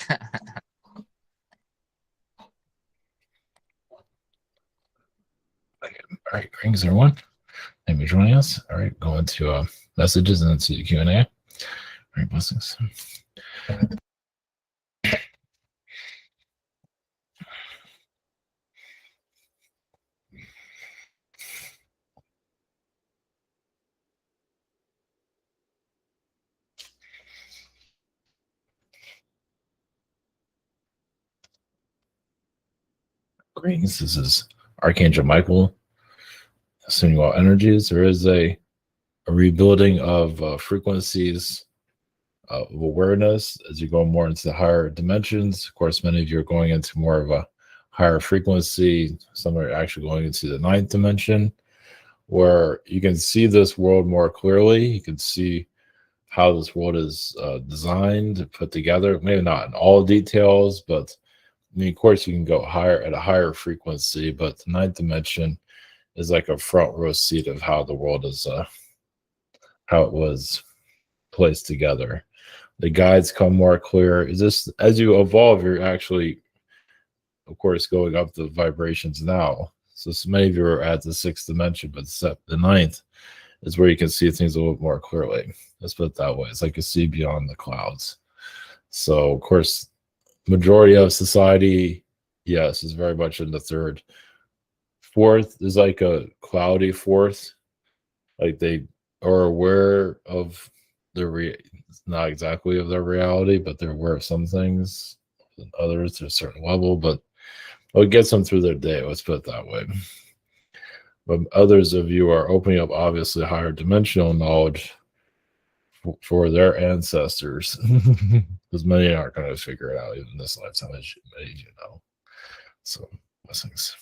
All right, greetings everyone. Thank you for joining us. All right, going to messages and into Q&A. All right, blessings. Greetings. This is Archangel Michael, sending you all energies. There is a rebuilding of frequencies of awareness as you go more into the higher dimensions. Of course, many of you are going into more of a higher frequency. Some are actually going into the 9th dimension, where you can see this world more clearly. You can see how this world is designed, put together. Maybe not in all details, but I mean, of course, you can go higher at a higher frequency. But the 9th dimension is like a front row seat of how the world is, how it was placed together. The guides come more clear. Is this as you evolve, you're actually, of course, going up the vibrations now. So many of you are at the 6th dimension, but the 9th is where you can see things a little more clearly. Let's put it that way. It's like you see beyond the clouds. So, of course, majority of society, yes, is very much in the 3rd. 4th is like a cloudy 4th. Like they are aware of not exactly of their reality, but they're aware of some things than others to a certain level, but it gets them through their day. Let's put it that way. But others of you are opening up obviously higher dimensional knowledge for their ancestors, because many aren't going to figure it out even in this lifetime, as you know. So blessings.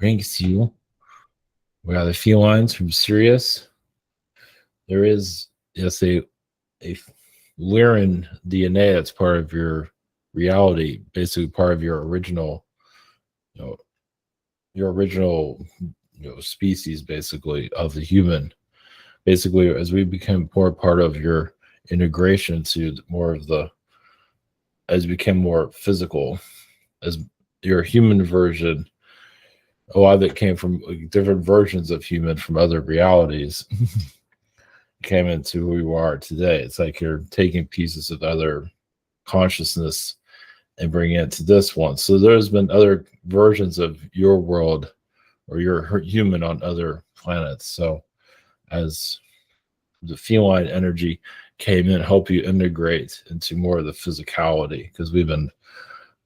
Thanks you. We got the Felines from Sirius. There is, yes, a Lyran DNA that's part of your reality, basically part of your original, species, basically, of the human. Basically, as we become more part of your integration to more of the, as you became more physical, as your human version, a lot of it came from different versions of human from other realities. Came into who you are today. It's like you're taking pieces of other consciousness and bringing it to this one. So there's been other versions of your world or your human on other planets. So as the feline energy came in, help you integrate into more of the physicality, because we've been,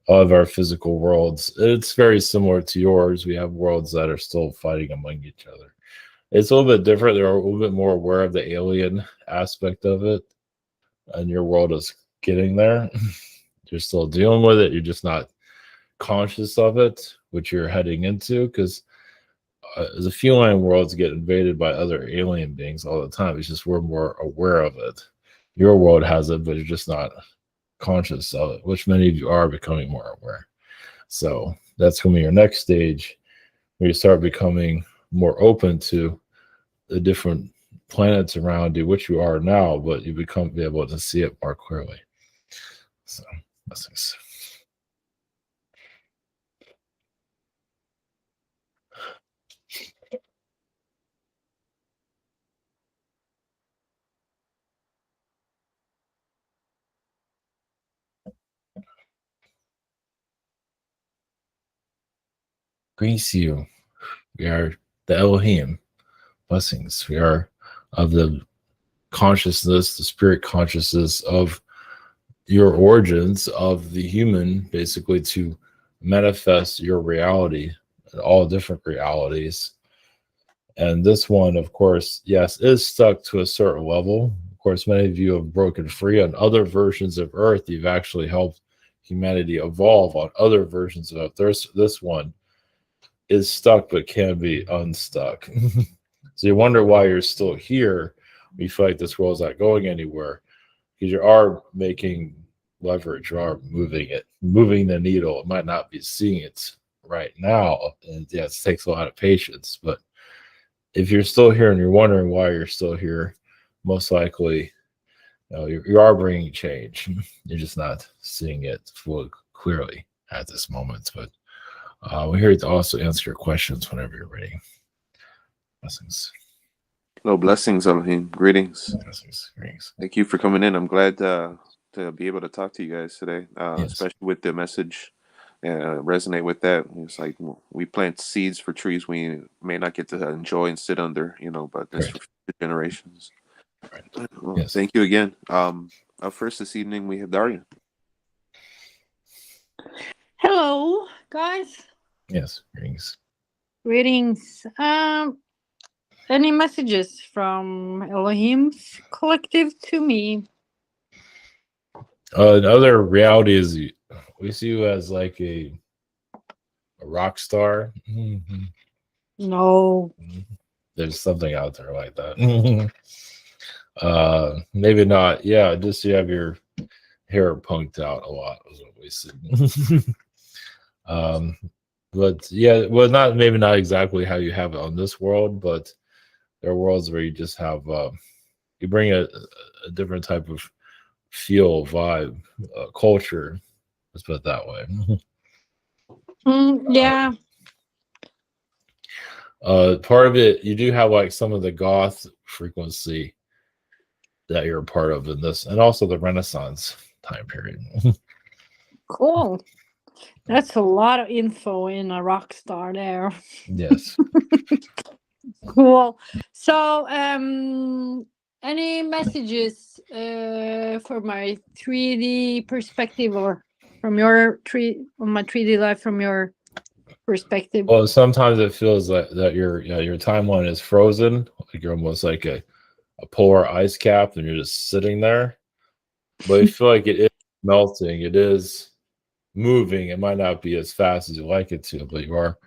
all of our physical worlds, it's very similar to yours. We have worlds that are still fighting among each other. It's a little bit different. They're a little bit more aware of the alien aspect of it, and your world is getting there. You're still dealing with it. You're just not conscious of it, which you're heading into, because the feline worlds get invaded by other alien beings all the time. It's just we're more aware of it. Your world has it, but you're just not conscious of it, which many of you are becoming more aware. So that's going to be your next stage, where you start becoming more open to the different planets around you, which you are now, but you be able to see it more clearly. So blessings. Greetings to you. We are the Elohim. Blessings. We are of the consciousness, the spirit consciousness of your origins of the human, basically to manifest your reality and all different realities. And this one, of course, yes, is stuck to a certain level. Of course, many of you have broken free on other versions of Earth. You've actually helped humanity evolve on other versions of this one is stuck but can be unstuck. So you wonder why you're still here. You feel like this world's not going anywhere because you are making leverage, you are moving the needle. It might not be seeing it right now, and yes, it takes a lot of patience. But if you're still here and you're wondering why you're still here, most likely, you are bringing change. You're just not seeing it fully clearly at this moment. But we're here to also answer your questions whenever you're ready. Blessings. Hello, blessings, Elohim. Greetings. Blessings. Greetings. Thank you for coming in. I'm glad to be able to talk to you guys today, Yes. especially with the message. Resonate with that. It's like we plant seeds for trees we may not get to enjoy and sit under, but it's for future generations. Right. Well, Yes. Thank you again. Up first this evening, we have Darian. Hello, guys. Yes. Greetings. Greetings. Any messages from Elohim's collective to me? In other realities, we see you as like a rock star. Mm-hmm. No. There's something out there like that. Maybe not. Yeah, just you have your hair punked out a lot is what we see. But yeah, well, maybe not exactly how you have it on this world, but there are worlds where you just have you bring a different type of feel, vibe, culture. Let's put it that way. Yeah. Part of it, you do have like some of the goth frequency that you're a part of in this, and also the Renaissance time period. Cool. That's a lot of info in a rock star there. Yes. Cool. So, any messages for my 3D perspective, or from your my 3D life from your perspective? Well, sometimes it feels like that your timeline is frozen, like you're almost like a polar ice cap, and you're just sitting there. But I feel like it is melting. It is moving. It might not be as fast as you like it to, but you are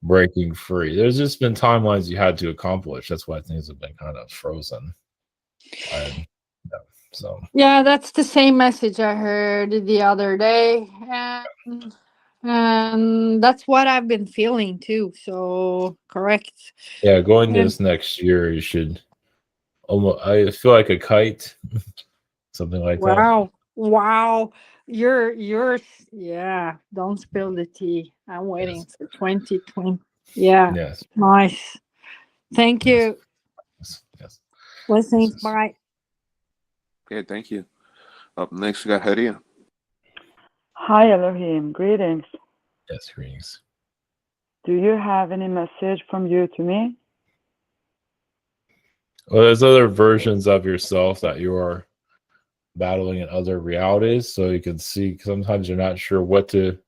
breaking free. There's just been timelines you had to accomplish. That's why things have been kind of frozen. Yeah, that's the same message I heard the other day, and that's what I've been feeling too. So correct. Yeah, going this next year, you should almost. I feel like a kite, something like that. Wow. You're yeah. Don't spill the tea. I'm waiting for 2020. Yeah. Yes. Nice. Thank you. Yes. Blessings. Bye. Okay, thank you. Up next, we got Hadia. Hi, Elohim. Greetings. Yes, greetings. Do you have any message from you to me? Well, there's other versions of yourself that you are battling in other realities, so you can see sometimes you're not sure what to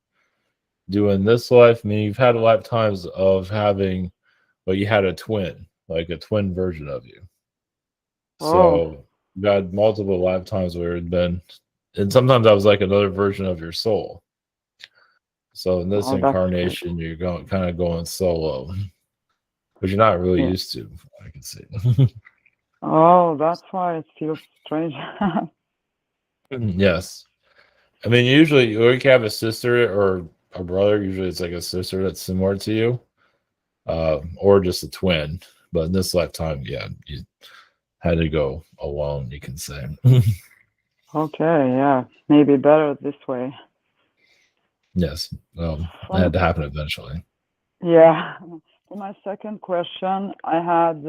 do in this life. I mean, you've had lifetimes of having, well, you had a twin, like a twin version of you. So you had multiple lifetimes where it had been, and sometimes that was like another version of your soul. So in this incarnation, you're kind of going solo, which you're not really used to, I can see. Oh, that's why it feels strange. Yes. I mean, usually you can have a sister or a brother. Usually it's like a sister that's similar to you, or just a twin. But in this lifetime, yeah, you had to go alone, you can say. Okay, yeah. Maybe better this way. Yes. Well, it had to happen eventually. Yeah. For my second question, I had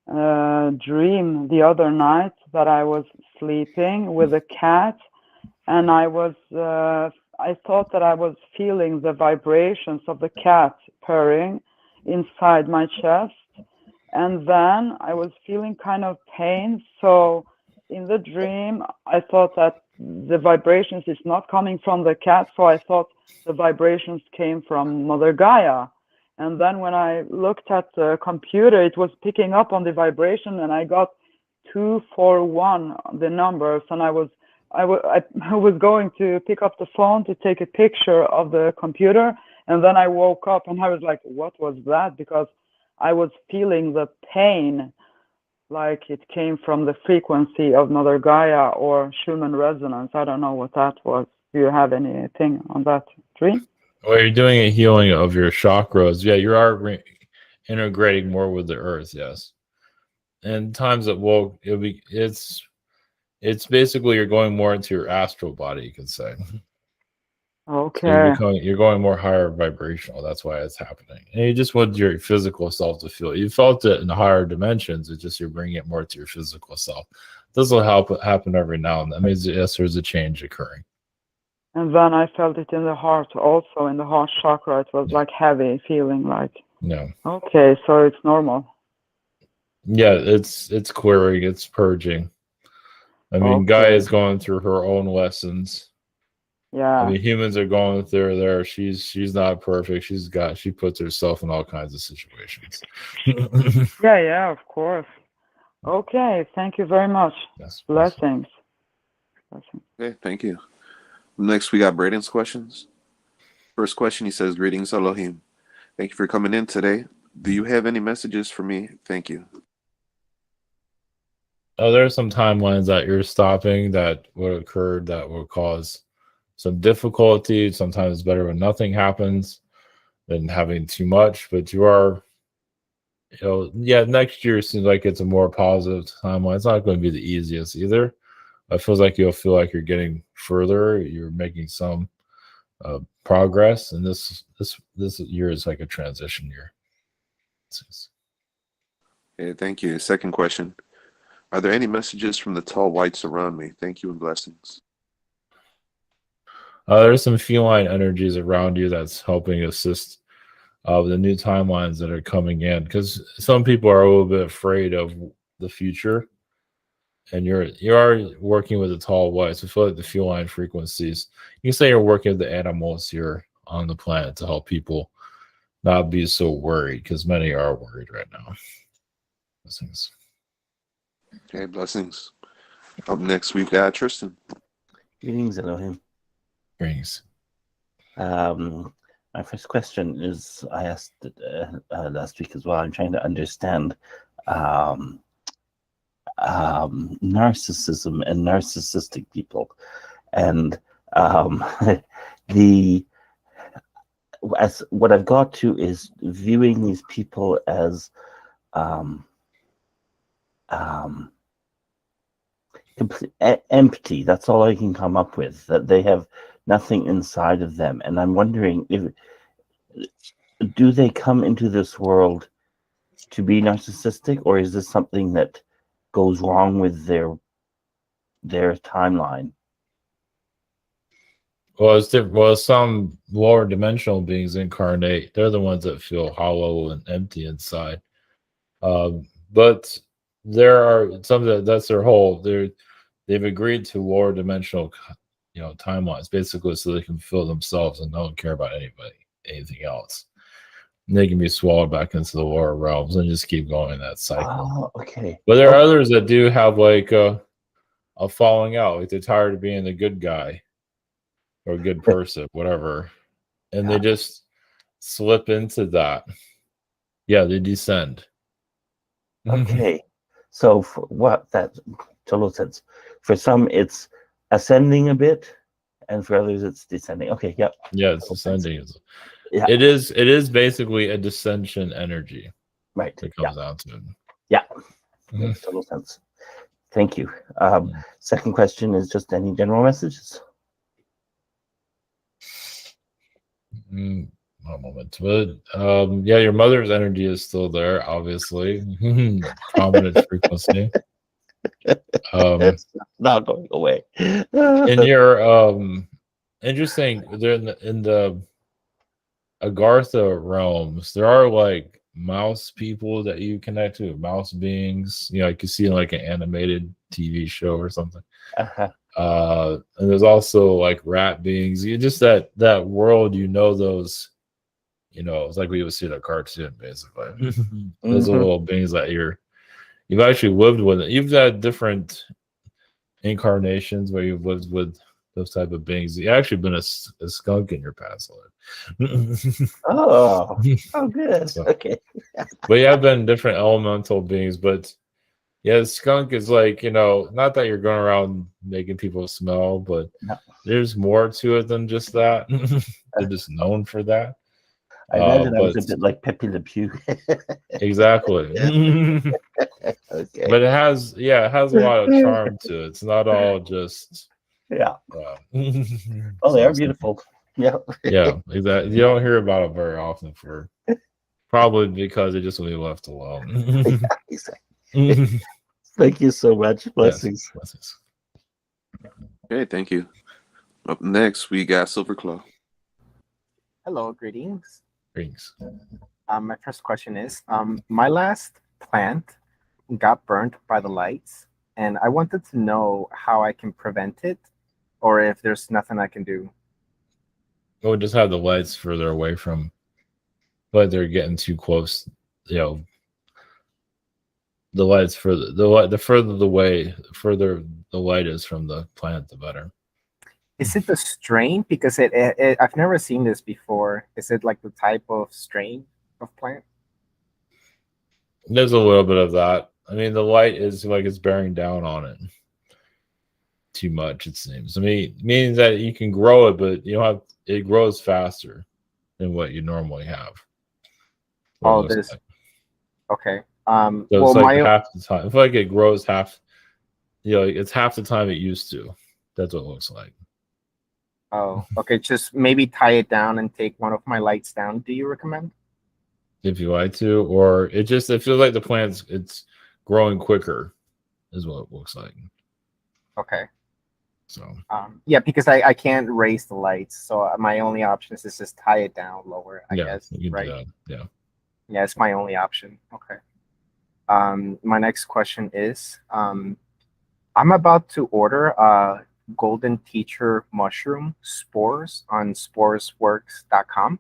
a dream the other night that I was sleeping with a cat, and I thought that I was feeling the vibrations of the cat purring inside my chest, and then I was feeling kind of pain. So in the dream, I thought that the vibrations is not coming from the cat, so I thought the vibrations came from Mother Gaia. And then when I looked at the computer, it was picking up on the vibration, and I got 241, the numbers, and I was I was going to pick up the phone to take a picture of the computer, and then I woke up and I was like, what was that? Because I was feeling the pain, like it came from the frequency of Mother Gaia or Schumann resonance. I don't know what that was. Do you have anything on that dream? Well, you're doing a healing of your chakras. Yeah, you are integrating more with the earth. Yes, and times it will. It's basically you're going more into your astral body. You can say. Okay. So you're going more higher vibrational. That's why it's happening. And you just want your physical self to feel. You felt it in the higher dimensions. It's just you're bringing it more to your physical self. This will happen every now and then. That means yes, there's a change occurring. And then I felt it in the heart also, in the heart chakra. It was like heavy, feeling like. Yeah. Okay, so it's normal. Yeah, it's clearing, it's purging. I mean, Okay. Gaia is going through her own lessons. Yeah. I mean, humans are going through there. She's not perfect. She puts herself in all kinds of situations. Yeah, of course. Okay, thank you very much. Yes. Blessings. Okay, thank you. Next, we got Braden's questions. First question, he says, greetings, Elohim. Thank you for coming in today. Do you have any messages for me? Thank you. Oh, there are some timelines that you're stopping that would occur that will cause some difficulty. Sometimes it's better when nothing happens than having too much, but you are, next year seems like it's a more positive timeline. It's not going to be the easiest either. It feels like you'll feel like you're getting further. You're making some progress, and this year is like a transition year. Okay, thank you. Second question. Are there any messages from the tall whites around me? Thank you and blessings. There's some feline energies around you that's helping assist the new timelines that are coming in, because some people are a little bit afraid of the future, and you are working with the tall whites. I feel like the feline frequencies. You can say you're working with the animals here on the planet to help people not be so worried, because many are worried right now. Blessings. Okay, blessings. Up next, we've got Tristan. Greetings, Elohim. Greetings. My first question is, I asked it last week as well. I'm trying to understand narcissism and narcissistic people, and what I've got to is viewing these people as empty. That's all I can come up with, that they have nothing inside of them. And I'm wondering, do they come into this world to be narcissistic, or is this something that goes wrong with their timeline? Well, it's different. Well, some lower dimensional beings incarnate. They're the ones that feel hollow and empty inside. But there are some that's their whole. They've agreed to lower dimensional, timelines, basically, so they can fulfill themselves and don't care about anything else. And they can be swallowed back into the lower realms and just keep going in that cycle. Oh, okay. But there are others that do have like a falling out, like they're tired of being the good guy or a good person, whatever, and they just slip into that. Yeah, they descend. Okay. So for what that total sense. For some, it's ascending a bit, and for others, it's descending. Okay, yep. Yeah, it's ascending. Yeah. It is basically a dissension energy. Right. It comes down to it. Yeah. Makes total sense. Thank you. Second question is just any general messages? One moment. But your mother's energy is still there, obviously. Prominent frequency. It's not going away. And you're interesting. They're in the Agartha realms. There are like mouse people that you connect to, mouse beings. You can see in like an animated TV show or something. And there's also like rat beings. You just that world. Those. It's like we would see in a cartoon, basically. Those are little beings that you've actually lived with. You've had different incarnations where you've lived with those type of beings. You've actually been a skunk in your past life. Oh, oh, good. So, Okay. but you have been different elemental beings. But yeah, the skunk is like, not that you're going around making people smell, but No. there's more to it than just that. They're just known for that. I imagine I was but a bit like Pepe Le Pew. exactly. Okay. But it has a lot of charm to it. It's not all just Yeah. oh, they are beautiful. Yeah. Yeah, exactly. You don't hear about it very often probably because they just want to be left alone. Exactly. Thank you so much. Blessings. Yes, blessings. Okay, thank you. Up next, we got Silverclaw. Hello, greetings. Greetings. My first question is, my last plant got burnt by the lights, and I wanted to know how I can prevent it, or if there's nothing I can do. We'll just have the lights further away from, but they're getting too close. The lights further the further the light is from the plant, the better. Is it the strain? Because I've never seen this before. Is it like the type of strain of plant? There's a little bit of that. I mean, the light is like it's bearing down on it too much, it seems. I mean, it means that you can grow it, but it grows faster than what you normally have. Oh, this. Like. Okay. So well, it's like half the time. I feel like it grows half. It's half the time it used to. That's what it looks like. Oh, okay. Just maybe tie it down and take one of my lights down. Do you recommend? If you like to, or it feels like the plant's it's growing quicker, is what it looks like. Okay. So. Yeah, because I can't raise the lights, so my only option is to just tie it down lower. I guess. You can right. do that. Yeah. Yeah, it's my only option. Okay. My next question is, I'm about to order golden teacher mushroom spores on sporesworks.com.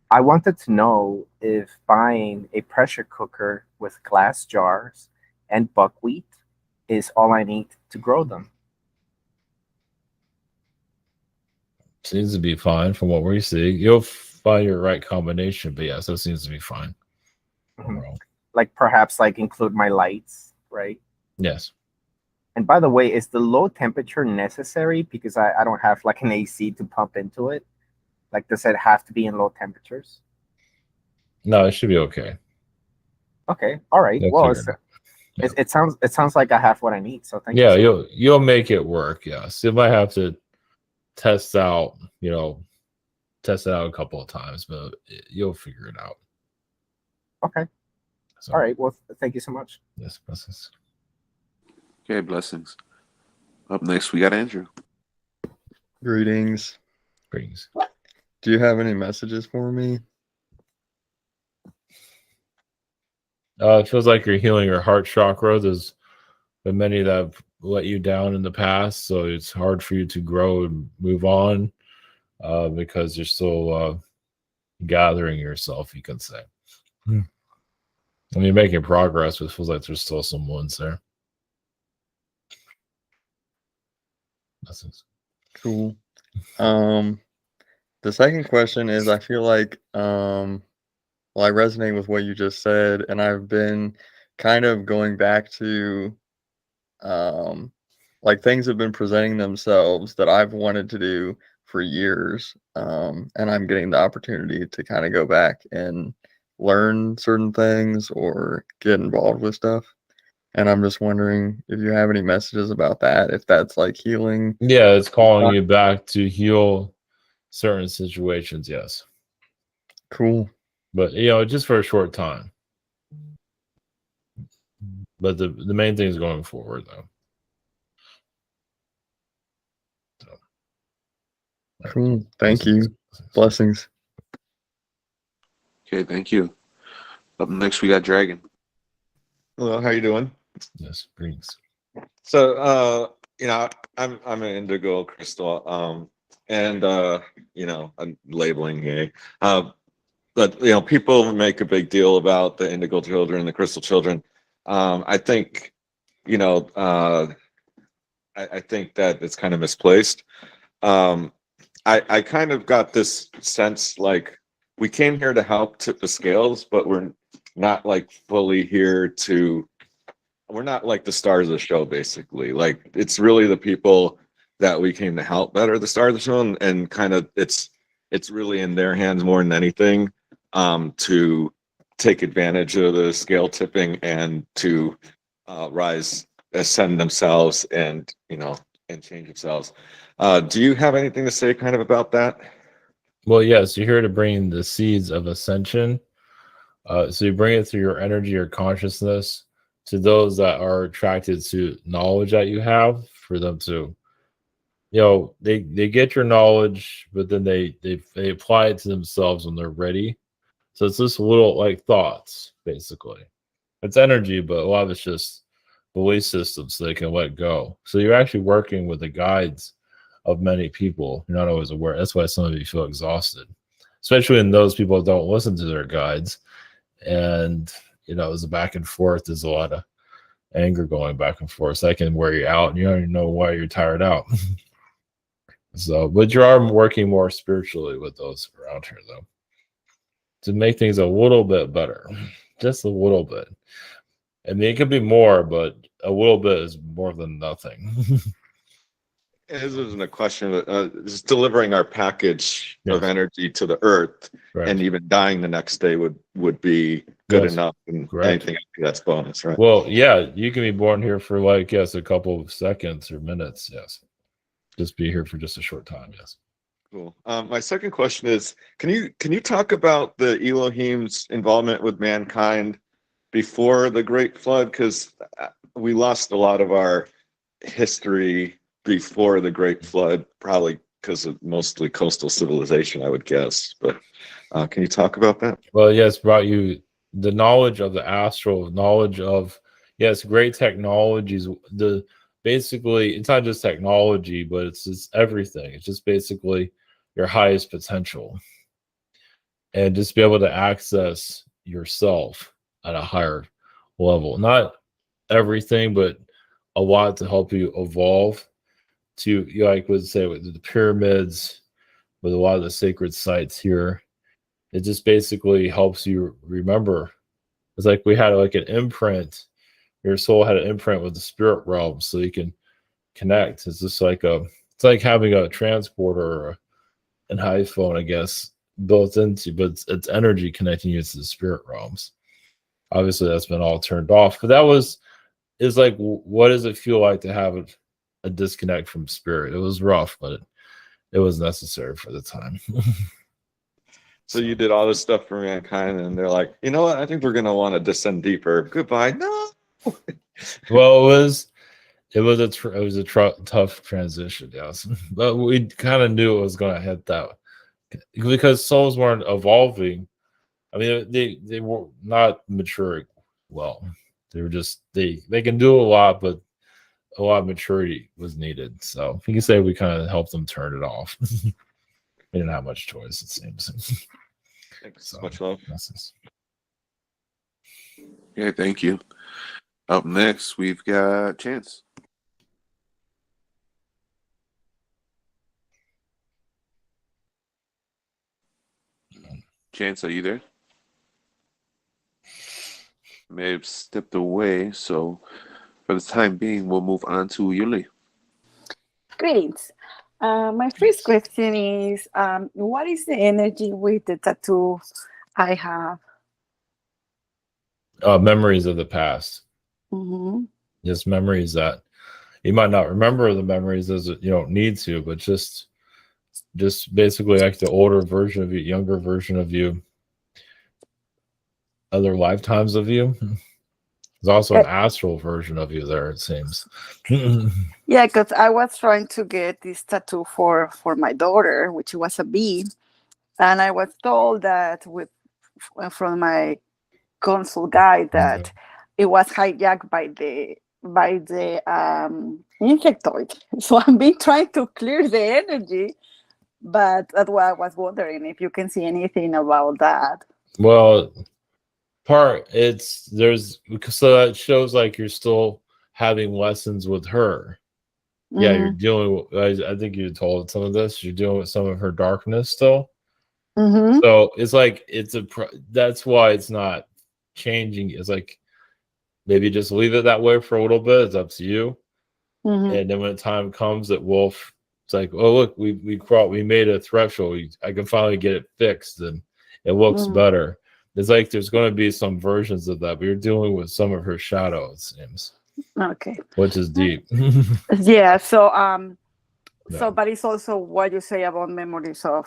I wanted to know if buying a pressure cooker with glass jars and buckwheat is all I need to grow them. Seems to be fine from what we see. You'll find your right combination, but yeah, so it seems to be fine. Mm-hmm. Like perhaps include my lights, right? Yes. And by the way, is the low temperature necessary? Because I don't have an AC to pump into it. Does it have to be in low temperatures? No, it should be okay. Okay. All right. Well, it sounds like I have what I need. So thank you. Yeah, you'll make it work. Yes. You might have to test out a couple of times, but you'll figure it out. Okay. So, all right. Well, thank you so much. Yes, blessings. Okay, blessings. Up next, we got Andrew. Greetings. Greetings. Do you have any messages for me? It feels like you're healing your heart chakra. There's been many that have let you down in the past, so it's hard for you to grow and move on because you're still gathering yourself, you can say. I mean, you're making progress, but it feels like there's still some wounds there. Cool. The second question is, I feel like I resonate with what you just said, and I've been kind of going back to things have been presenting themselves that I've wanted to do for years, and I'm getting the opportunity to kind of go back and learn certain things or get involved with stuff. And I'm just wondering if you have any messages about that, if that's healing. Yeah, it's calling you back to heal certain situations, yes. Cool. But, just for a short time. But the main thing is going forward, though. So. Cool. Thank you. Blessings. Okay, thank you. Up next, we got Dragon. Hello, how you doing? Yes, greetings. So, I'm an indigo crystal, and I'm labeling here. But people make a big deal about the indigo children, the crystal children. I think, I think that it's kind of misplaced. I kind of got this sense like we came here to help tip the scales, but we're not like fully here to, we're not like the stars of the show, basically. Like it's really the people that we came to help that are the stars of the show, and kind of it's really in their hands more than anything, to take advantage of the scale tipping and to ascend themselves and, you know, and change themselves. Do you have anything to say kind of about that? Well, yes, you're here to bring the seeds of ascension. So you bring it through your energy or consciousness to those that are attracted to knowledge that you have, for them to, you know, they get your knowledge, but then they apply it to themselves when they're ready. So it's just little like thoughts, basically. It's energy, but a lot of it's just belief systems, so they can let go. So you're actually working with the guides of many people. You're not always aware. That's why some of you feel exhausted, especially when those people don't listen to their guides. And, you know, there's a back and forth. There's a lot of anger going back and forth. So that can wear you out, and you don't even know why you're tired out. So, but you are working more spiritually with those around here, though, to make things a little bit better, just a little bit. I mean, it could be more, but a little bit is more than nothing. This isn't a question of just delivering our package of energy to the earth, Right. and even dying the next day would be good Yes. enough, and Correct. anything after that's bonus, right? Well, yeah, you can be born here for like, yes, a couple of seconds or minutes. Yes. Just be here for just a short time. Yes. Cool. My second question is, can you talk about the Elohim's involvement with mankind before the Great Flood? Because we lost a lot of our history before the Great Flood, probably because of mostly coastal civilization, I would guess. But can you talk about that? Well, yes, brought you the knowledge of the astral, knowledge of, yes, great technologies. Basically, it's not just technology, but it's everything. It's just basically your highest potential, and just be able to access yourself at a higher level. Not everything, but a lot to help you evolve to, you know, like would say with the pyramids, with a lot of the sacred sites here. It just basically helps you remember. It's like we had like an imprint. Your soul had an imprint with the spirit realm, so you can connect. It's just like it's like having a transporter or an iPhone, I guess, built into, but it's energy connecting you to the spirit realms. Obviously, that's been all turned off. But is like, what does it feel like to have a disconnect from spirit? It was rough, but it was necessary for the time. So you did all this stuff for mankind, and they're like, you know what? I think we're gonna want to descend deeper. Goodbye. No. Well, it was a tough transition, yes, but we kind of knew it was going to hit that, because souls weren't evolving. I mean, they were not maturing well. They were just they can do a lot, but a lot of maturity was needed. So you can say we kind of helped them turn it off. We didn't have much choice, it seems. Thanks. So, Much love. Okay, thank you. Up next, we've got Chance. Chance, are you there? May have stepped away, so for the time being, we'll move on to Yuli. Great. My first question is, what is the energy with the tattoo I have? Memories of the past. Mm-hmm. Just memories that you might not remember the memories, as you don't need to, but just basically like the older version of you, younger version of you, other lifetimes of you. There's also an astral version of you there, it seems. Yeah, because I was trying to get this tattoo for my daughter, which was a bee, and I was told that from my consul guide that it was hijacked by the insectoid. So I've been trying to clear the energy, but that's why I was wondering if you can see anything about that. Well, so that shows like you're still having lessons with her. Yeah, you're dealing with, I think you told some of this, you're dealing with some of her darkness still. Mm-hmm. So it's like, that's why it's not changing. It's like, maybe just leave it that way for a little bit. It's up to you. Mm-hmm. And then when the time comes that it's like, oh, look, we made a threshold. I can finally get it fixed and it looks better. It's like there's going to be some versions of that, but you're dealing with some of her shadow, it seems. Okay. Which is deep. Yeah. So Yeah. so but it's also what you say about memories of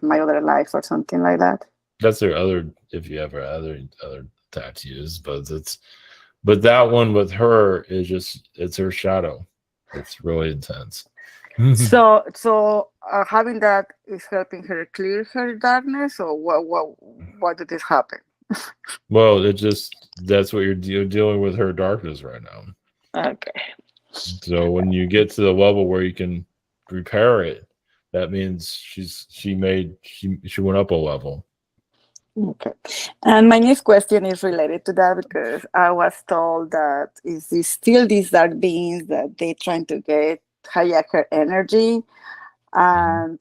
my other life or something like that. That's their other, if you ever other tattoos, but that one with her is just, it's her shadow. It's really intense. So having that is helping her clear her darkness, or what did this happen? Well, that's what you're dealing with, her darkness right now. Okay. So when you get to the level where you can repair it, that means she went up a level. Okay. And my next question is related to that, because I was told that is this still these dark beings that they trying to get hijack her energy, and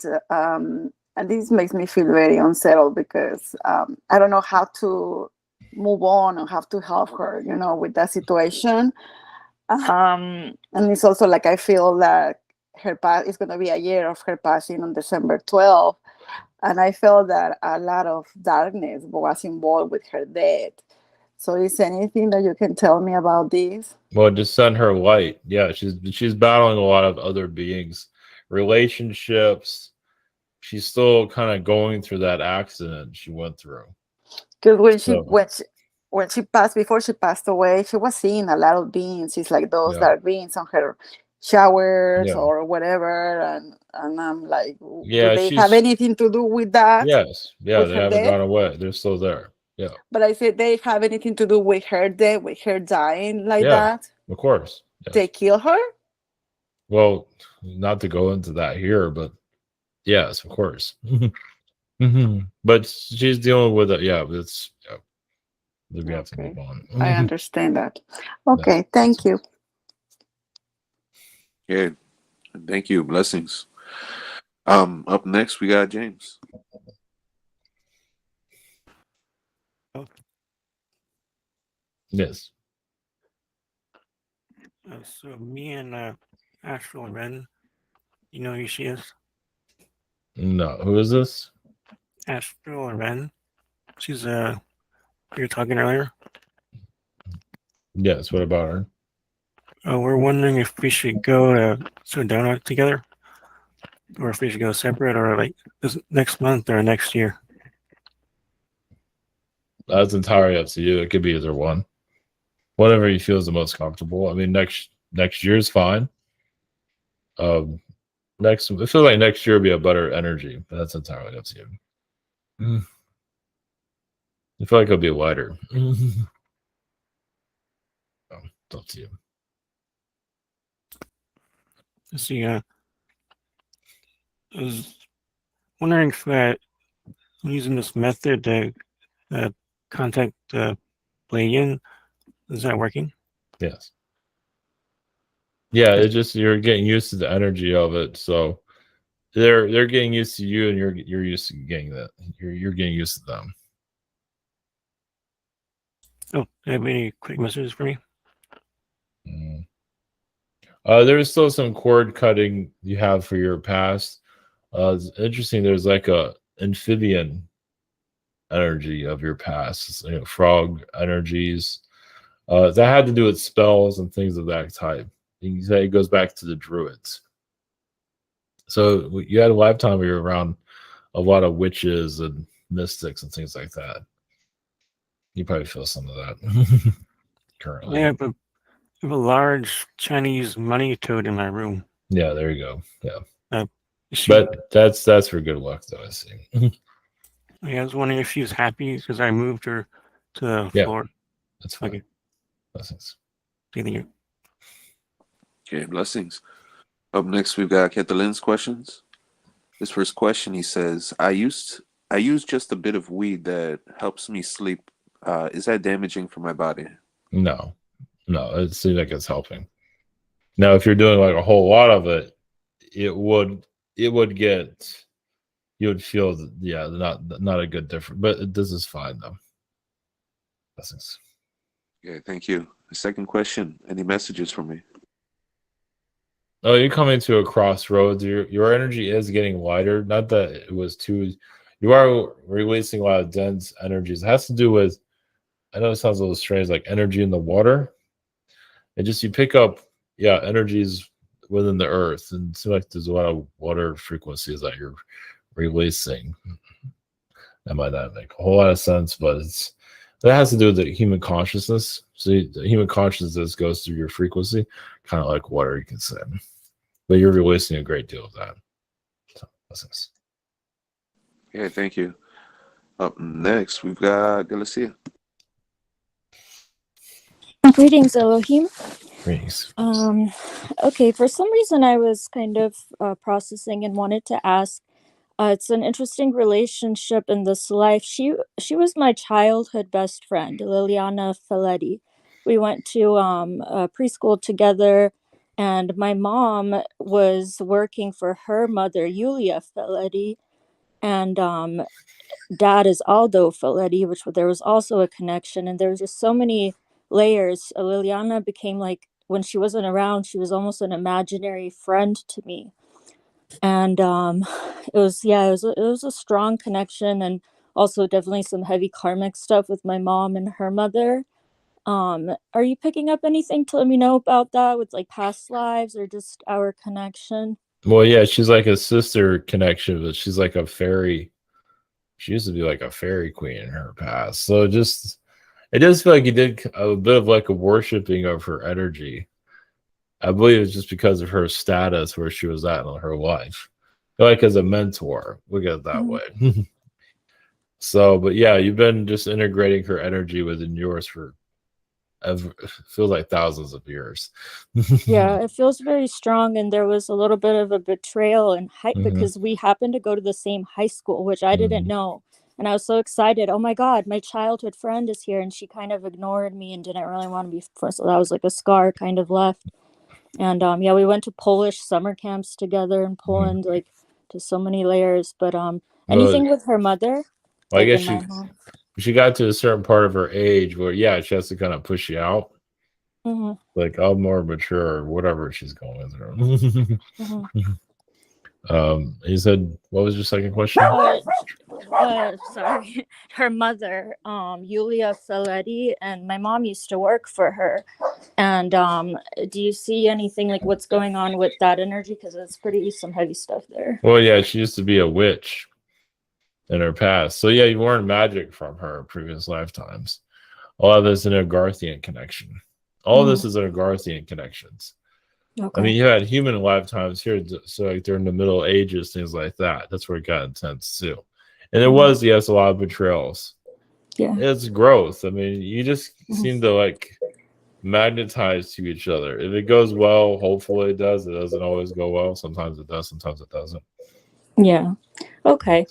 this makes me feel very unsettled, because I don't know how to move on or how to help her, with that situation. And it's also like I feel that her pass is going to be a year of her passing on December 12th. And I felt that a lot of darkness was involved with her death. So is there anything that you can tell me about this? Well, just send her light. Yeah, she's battling a lot of other beings, relationships. She's still kind of going through that accident she went through. Because when she passed, before she passed away, she was seeing a lot of beings. It's like those dark beings on her showers or whatever, and I'm like, do they have anything to do with that? Yes, they haven't gone away. They're still there. Yeah. But I said they have anything to do with her death, with her dying like that? Of course. Yes. They kill her? Well, not to go into that here, but yes, of course. But she's dealing with it. Yeah, we have to move on. I understand that. Okay, thank you. Yeah, thank you. Blessings. Up next we got James. Yes. So me and Astral Ren, you know who she is? No, who is this? Astral Ren. She's you were talking earlier. Yes. What about her? We're wondering if we should go to Sedona together, or if we should go separate, or like this next month or next year. That's entirely up to you. It could be either one. Whatever you feel is the most comfortable. I mean, next year is fine. I feel like next year will be a better energy, but that's entirely up to you. I feel like it'll be lighter. It's up to you. Let's see. I was wondering if I'm using this method to contact Braden. Is that working? Yes. Yeah, it's just you're getting used to the energy of it, so they're getting used to you, and you're used to getting that. You're getting used to them. Oh, do you have any quick messages for me? There's still some cord cutting you have for your past. It's interesting. There's like a amphibian energy of your past, frog energies. That had to do with spells and things of that type. You can say it goes back to the druids. So you had a lifetime where you were around a lot of witches and mystics and things like that. You probably feel some of that currently. Yeah, but I have a large Chinese money toad in my room. Yeah, there you go. Yeah. She, but that's for good luck, though, I see. I was wondering if she was happy because I moved her to the floor. That's fine. Okay. Blessings. Thank you. Okay, blessings. Up next, we've got Catalin's questions. This first question, he says, I use just a bit of weed that helps me sleep. Is that damaging for my body? No, it seems like it's helping. Now, if you're doing like a whole lot of it, it would get, you would feel not a good difference. But this is fine though. Blessings. Okay, thank you. The second question, any messages for me? Oh, you're coming to a crossroads. Your energy is getting lighter. Not that it was too. You are releasing a lot of dense energies. It has to do with. I know it sounds a little strange, like energy in the water. It just you pick up, energies within the earth, and it seems like there's a lot of water frequencies that you're releasing. That might not make a whole lot of sense, but that has to do with the human consciousness. So the human consciousness goes through your frequency, kind of like water, you can say. But you're releasing a great deal of that. So, blessings. Okay, thank you. Up next, we've got Galicia. Greetings, Elohim. Greetings. Okay, for some reason I was kind of processing and wanted to ask. It's an interesting relationship in this life. She was my childhood best friend, Liliana Feletti. We went to preschool together, and my mom was working for her mother, Yulia Feletti, and dad is Aldo Feletti, which there was also a connection, and there was just so many layers. Liliana became like, when she wasn't around, she was almost an imaginary friend to me. And it was a strong connection, and also definitely some heavy karmic stuff with my mom and her mother. Are you picking up anything to let me know about that with like past lives or just our connection? Well, yeah, she's like a sister connection, but she's like a fairy. She used to be like a fairy queen in her past. So it does feel like you did a bit of like a worshiping of her energy. I believe it's just because of her status where she was at in her life. Like as a mentor. Look at it that way. So, but yeah, you've been just integrating her energy within yours for feels like thousands of years. Yeah, it feels very strong, and there was a little bit of a betrayal and hype because we happened to go to the same high school, which I didn't know. And I was so excited. Oh my God, my childhood friend is here. And she kind of ignored me and didn't really want to be friends. So that was like a scar kind of left. And we went to Polish summer camps together in Poland, like just so many layers. But anything with her mother? Well, I like guess she got to a certain part of her age where, she has to kind of push you out. Like, I'm more mature or whatever she's going through. You said, what was your second question? Sorry. Her mother, Yulia Feletti, and my mom used to work for her. And do you see anything like what's going on with that energy? Because it's some heavy stuff there. Well, yeah, she used to be a witch in her past. So yeah, you learned magic from her in previous lifetimes. A lot of this is an Agarthian connection. All of this is an Agarthian connections. Okay. I mean, you had human lifetimes here, so like during the Middle Ages, things like that. That's where it got intense too. And there was, yes, a lot of betrayals. Yeah. It's growth. I mean, you just seem to like magnetize to each other. If it goes well, hopefully it does. It doesn't always go well. Sometimes it does, sometimes it doesn't. Yeah. Okay.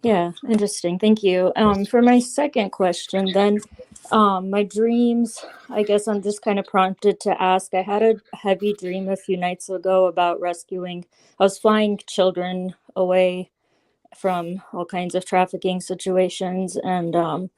Yeah, interesting. Thank you. For my second question, then, my dreams, I guess I'm just kind of prompted to ask. I had a heavy dream a few nights ago about rescuing. I was flying children away from all kinds of trafficking situations and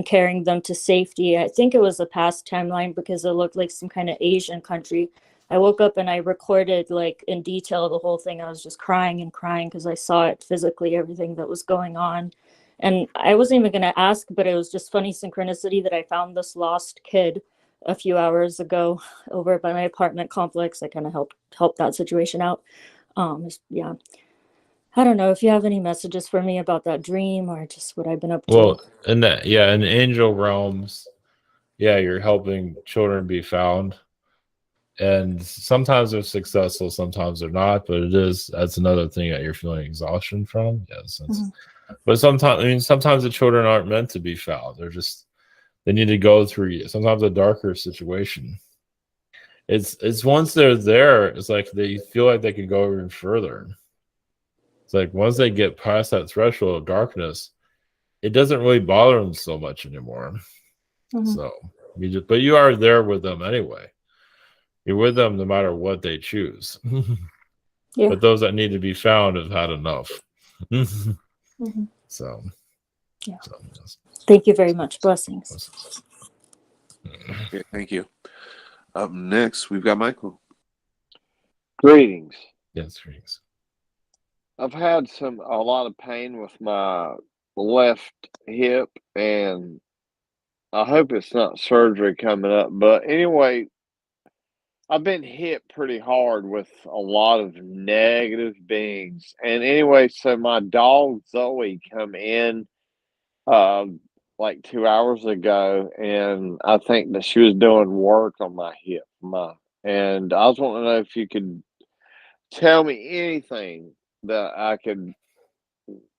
carrying them to safety. I think it was a past timeline because it looked like some kind of Asian country. I woke up and I recorded like in detail the whole thing. I was just crying because I saw it physically, everything that was going on. And I wasn't even going to ask, but it was just funny synchronicity that I found this lost kid a few hours ago over by my apartment complex. I kind of helped that situation out. Yeah. I don't know if you have any messages for me about that dream or just what I've been up to. Well, in the angel realms, you're helping children be found. And sometimes they're successful, sometimes they're not, but that's another thing that you're feeling exhaustion from. Yes. But sometimes the children aren't meant to be found. They need to go through sometimes a darker situation. It's once they're there, it's like they feel like they can go even further. It's like once they get past that threshold of darkness, it doesn't really bother them so much anymore. So but you are there with them anyway. You're with them no matter what they choose. Yeah. But those that need to be found have had enough. Mhm. So, Yeah. so Thank you very much. Blessings. Okay, thank you. Up next, we've got Michael. Greetings. yes, greetings. I've had a lot of pain with my left hip, and I hope it's not surgery coming up. But anyway, I've been hit pretty hard with a lot of negative beings. And anyway, so my dog Zoe come in like 2 hours ago, and I think that she was doing work on my hip. And I was wanting to know if you could tell me anything that I could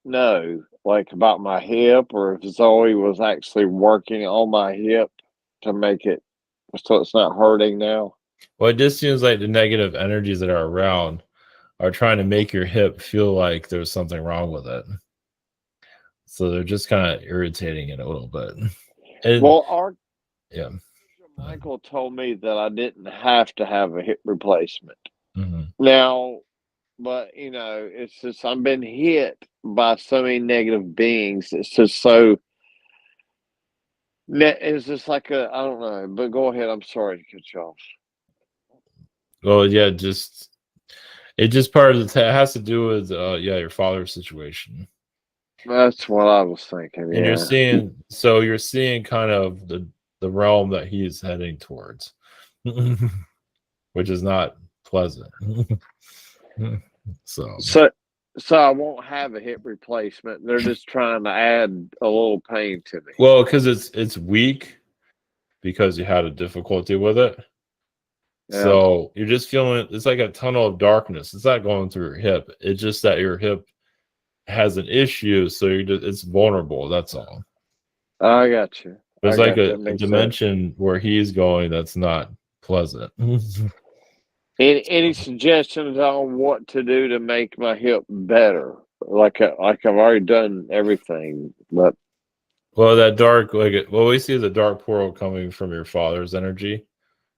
know, like about my hip, or if Zoe was actually working on my hip to make it so it's not hurting now. Well, it just seems like the negative energies that are around are trying to make your hip feel like there's something wrong with it. So they're just kind of irritating it a little bit. And, Well, yeah. Michael told me that I didn't have to have a hip replacement. Mm-hmm. Now, but it's just I've been hit by so many negative beings. It's just so. It's just like I don't know. But go ahead. I'm sorry to cut you off. Well, yeah, it just part of it has to do with your father's situation. That's what I was thinking. And Yeah. you're seeing kind of the realm that he's heading towards, which is not pleasant. So I won't have a hip replacement. They're just trying to add a little pain to me. Well, because it's weak because you had a difficulty with it. Yeah. So you're just feeling it's like a tunnel of darkness. It's not going through your hip. It's just that your hip has an issue, so it's vulnerable. That's all. I got you. There's like a That makes dimension where he's going that's not pleasant. Any suggestions on what to do to make my hip better? Like I've already done everything, but Well, that dark, we see the dark portal coming from your father's energy.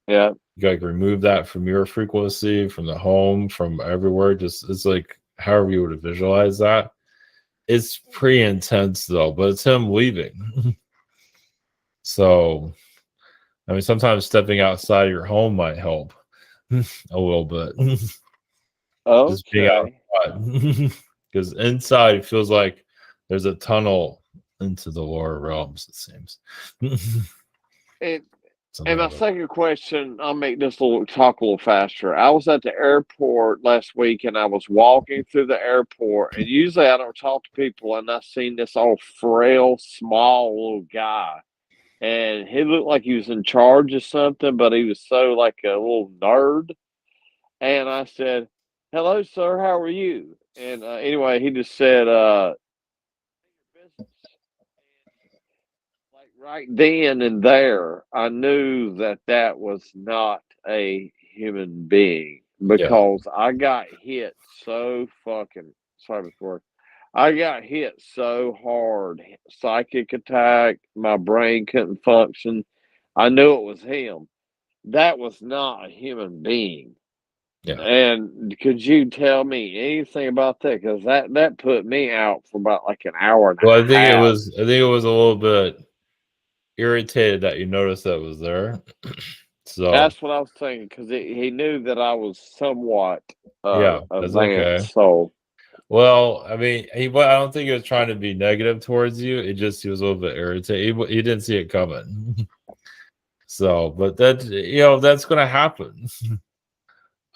yeah, You gotta remove that from your frequency, from the home, from everywhere. It's like however you would visualize that. It's pretty intense though, but it's him leaving. So, I mean, sometimes stepping outside your home might help a little bit. Just being outside, because inside it feels like there's a tunnel into the lower realms. It seems. And my second question, I'll make this talk a little faster. I was at the airport last week, and I was walking through the airport, and usually I don't talk to people, and I seen this old frail, small little guy, and he looked like he was in charge of something, but he was so like a little nerd. And I said, "Hello, sir. How are you?" And anyway, he just said, like right then and there, I knew that was not a human being because I got hit so fucking, sorry before, I got hit so hard, psychic attack, my brain couldn't function. I knew it was him. That was not a human being. Yeah. And could you tell me anything about that? Because that put me out for about like an hour and a half. I think it was a little bit irritated that you noticed that was there. So that's what I was thinking, because he knew that I was somewhat that's advanced. okay. So, well, I mean, I don't think he was trying to be negative towards you. He was a little bit irritated. He didn't see it coming. So, but that's going to happen.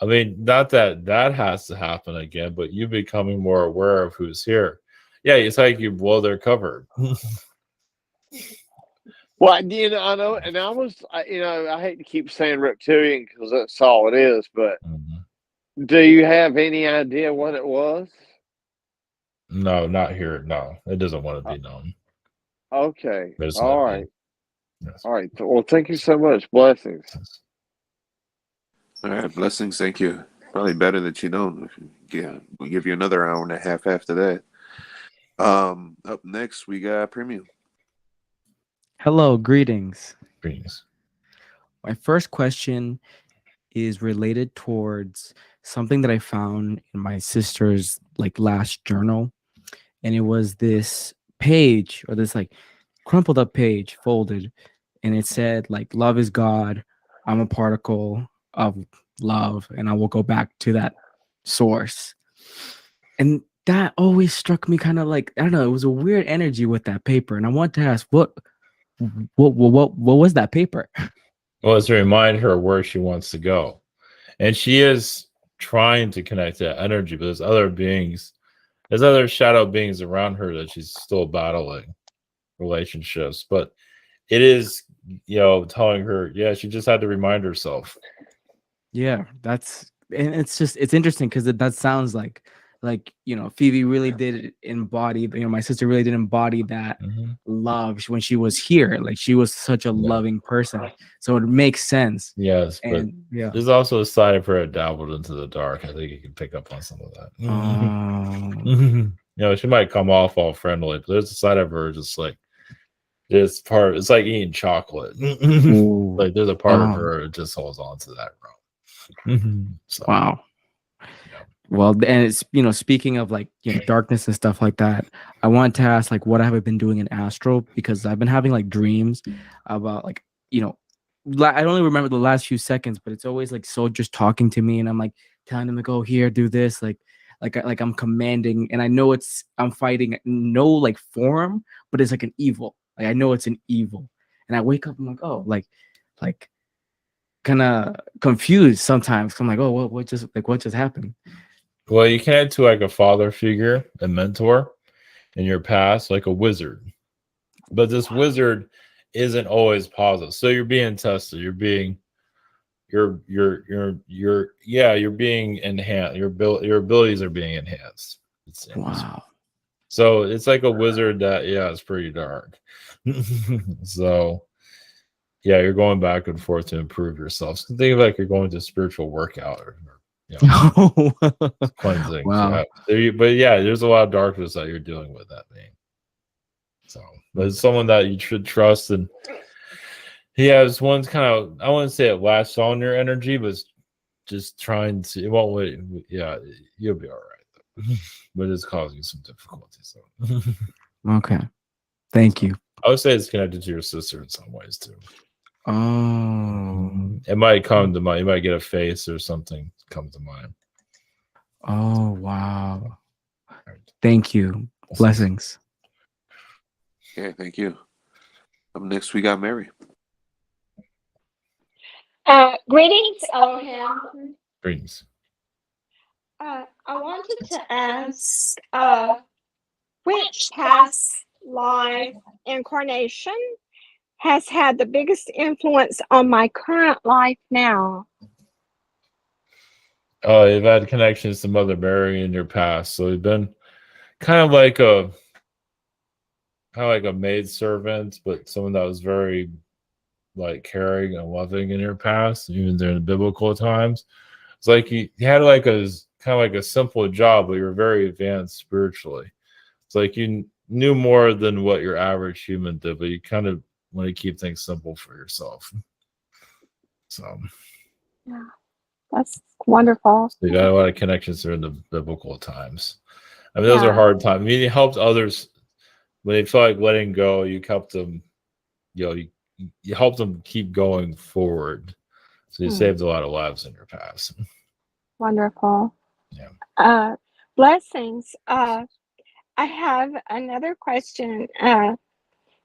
I mean, not that has to happen again, but you becoming more aware of who's here. Yeah, it's like you blow their cover. well, I know, and I was, I hate to keep saying reptilian because that's all it is, but do you have any idea what it was? No, not here. No, it doesn't want to be known. Okay. All right. Yes. All right. Well, thank you so much. Blessings. All right, blessings. Thank you. Probably better that you don't. Yeah, we'll give you another hour and a half after that. Up next, we got Premium. Hello, greetings. Greetings. My first question is related towards something that I found in my sister's like last journal, and it was this page or this like crumpled up page folded, and it said like love is God, I'm a particle of love, and I will go back to that source. And that always struck me kind of like, I don't know, it was a weird energy with that paper, and I want to ask what was that paper? Well, it's to remind her where she wants to go, and she is trying to connect to that energy, but there's other beings, there's other shadow beings around her that she's still battling relationships. But it is, telling her, yeah, she just had to remind herself. Yeah, and it's interesting because that sounds like Phoebe really did embody, my sister really did embody that love when she was here. Like she was such a loving person, so it makes sense. Yes, but And there's also a side of her that dabbled into the dark. I think you can pick up on some of that. She might come off all friendly, but there's a side of her just like this part. It's like eating chocolate. Like there's a part of her that just holds on to that realm. So. Wow. Well, and it's, speaking of like, darkness and stuff like that, I want to ask like, what have I been doing in Astral? Because I've been having like dreams about like, I only remember the last few seconds, but it's always like soldiers talking to me, and I'm like telling them to go here, do this, like I'm commanding, and I know I'm fighting no like form, but it's like an evil. Like I know it's an evil, and I wake up, I'm like, oh, like kind of confused sometimes. I'm like, oh, what just happened? Well, you connect to like a father figure, a mentor in your past, like a wizard. But this wizard isn't always positive. So you're being tested. You're being enhanced. Your abilities are being enhanced. Wow. So it's like a wizard that, it's pretty dark. So yeah, you're going back and forth to improve yourself. So think of like you're going to a spiritual workout or cleansing. Wow. But yeah, there's a lot of darkness that you're dealing with that thing. So, but it's someone that you should trust, and it's one kind of, I wouldn't say it lasts on your energy, but it's just trying to. It won't wait. Yeah, you'll be all right. But it's causing some difficulty. So. Okay. Thank you. I would say it's connected to your sister in some ways too. Oh. It might come to mind. You might get a face or something come to mind. Oh, wow. Thank you. Blessings. Okay, thank you. Up next, we got Mary. Greetings, Elohim. Greetings. I wanted to ask which past life incarnation has had the biggest influence on my current life now? Oh, you've had connections to Mother Mary in your past, so you've been kind of like a maid servant, but someone that was very like caring and loving in your past, even during the biblical times. It's like you had like a kind of like a simple job, but you're very advanced spiritually. It's like you knew more than what your average human did, but you kind of want to keep things simple for yourself. So yeah, that's wonderful. So you got a lot of connections during the biblical times. I mean, those are hard times. I mean, you helped others when they feel like letting go. You helped them, you helped them keep going forward. So you saved a lot of lives in your past. Wonderful. Yeah. Blessings. I have another question.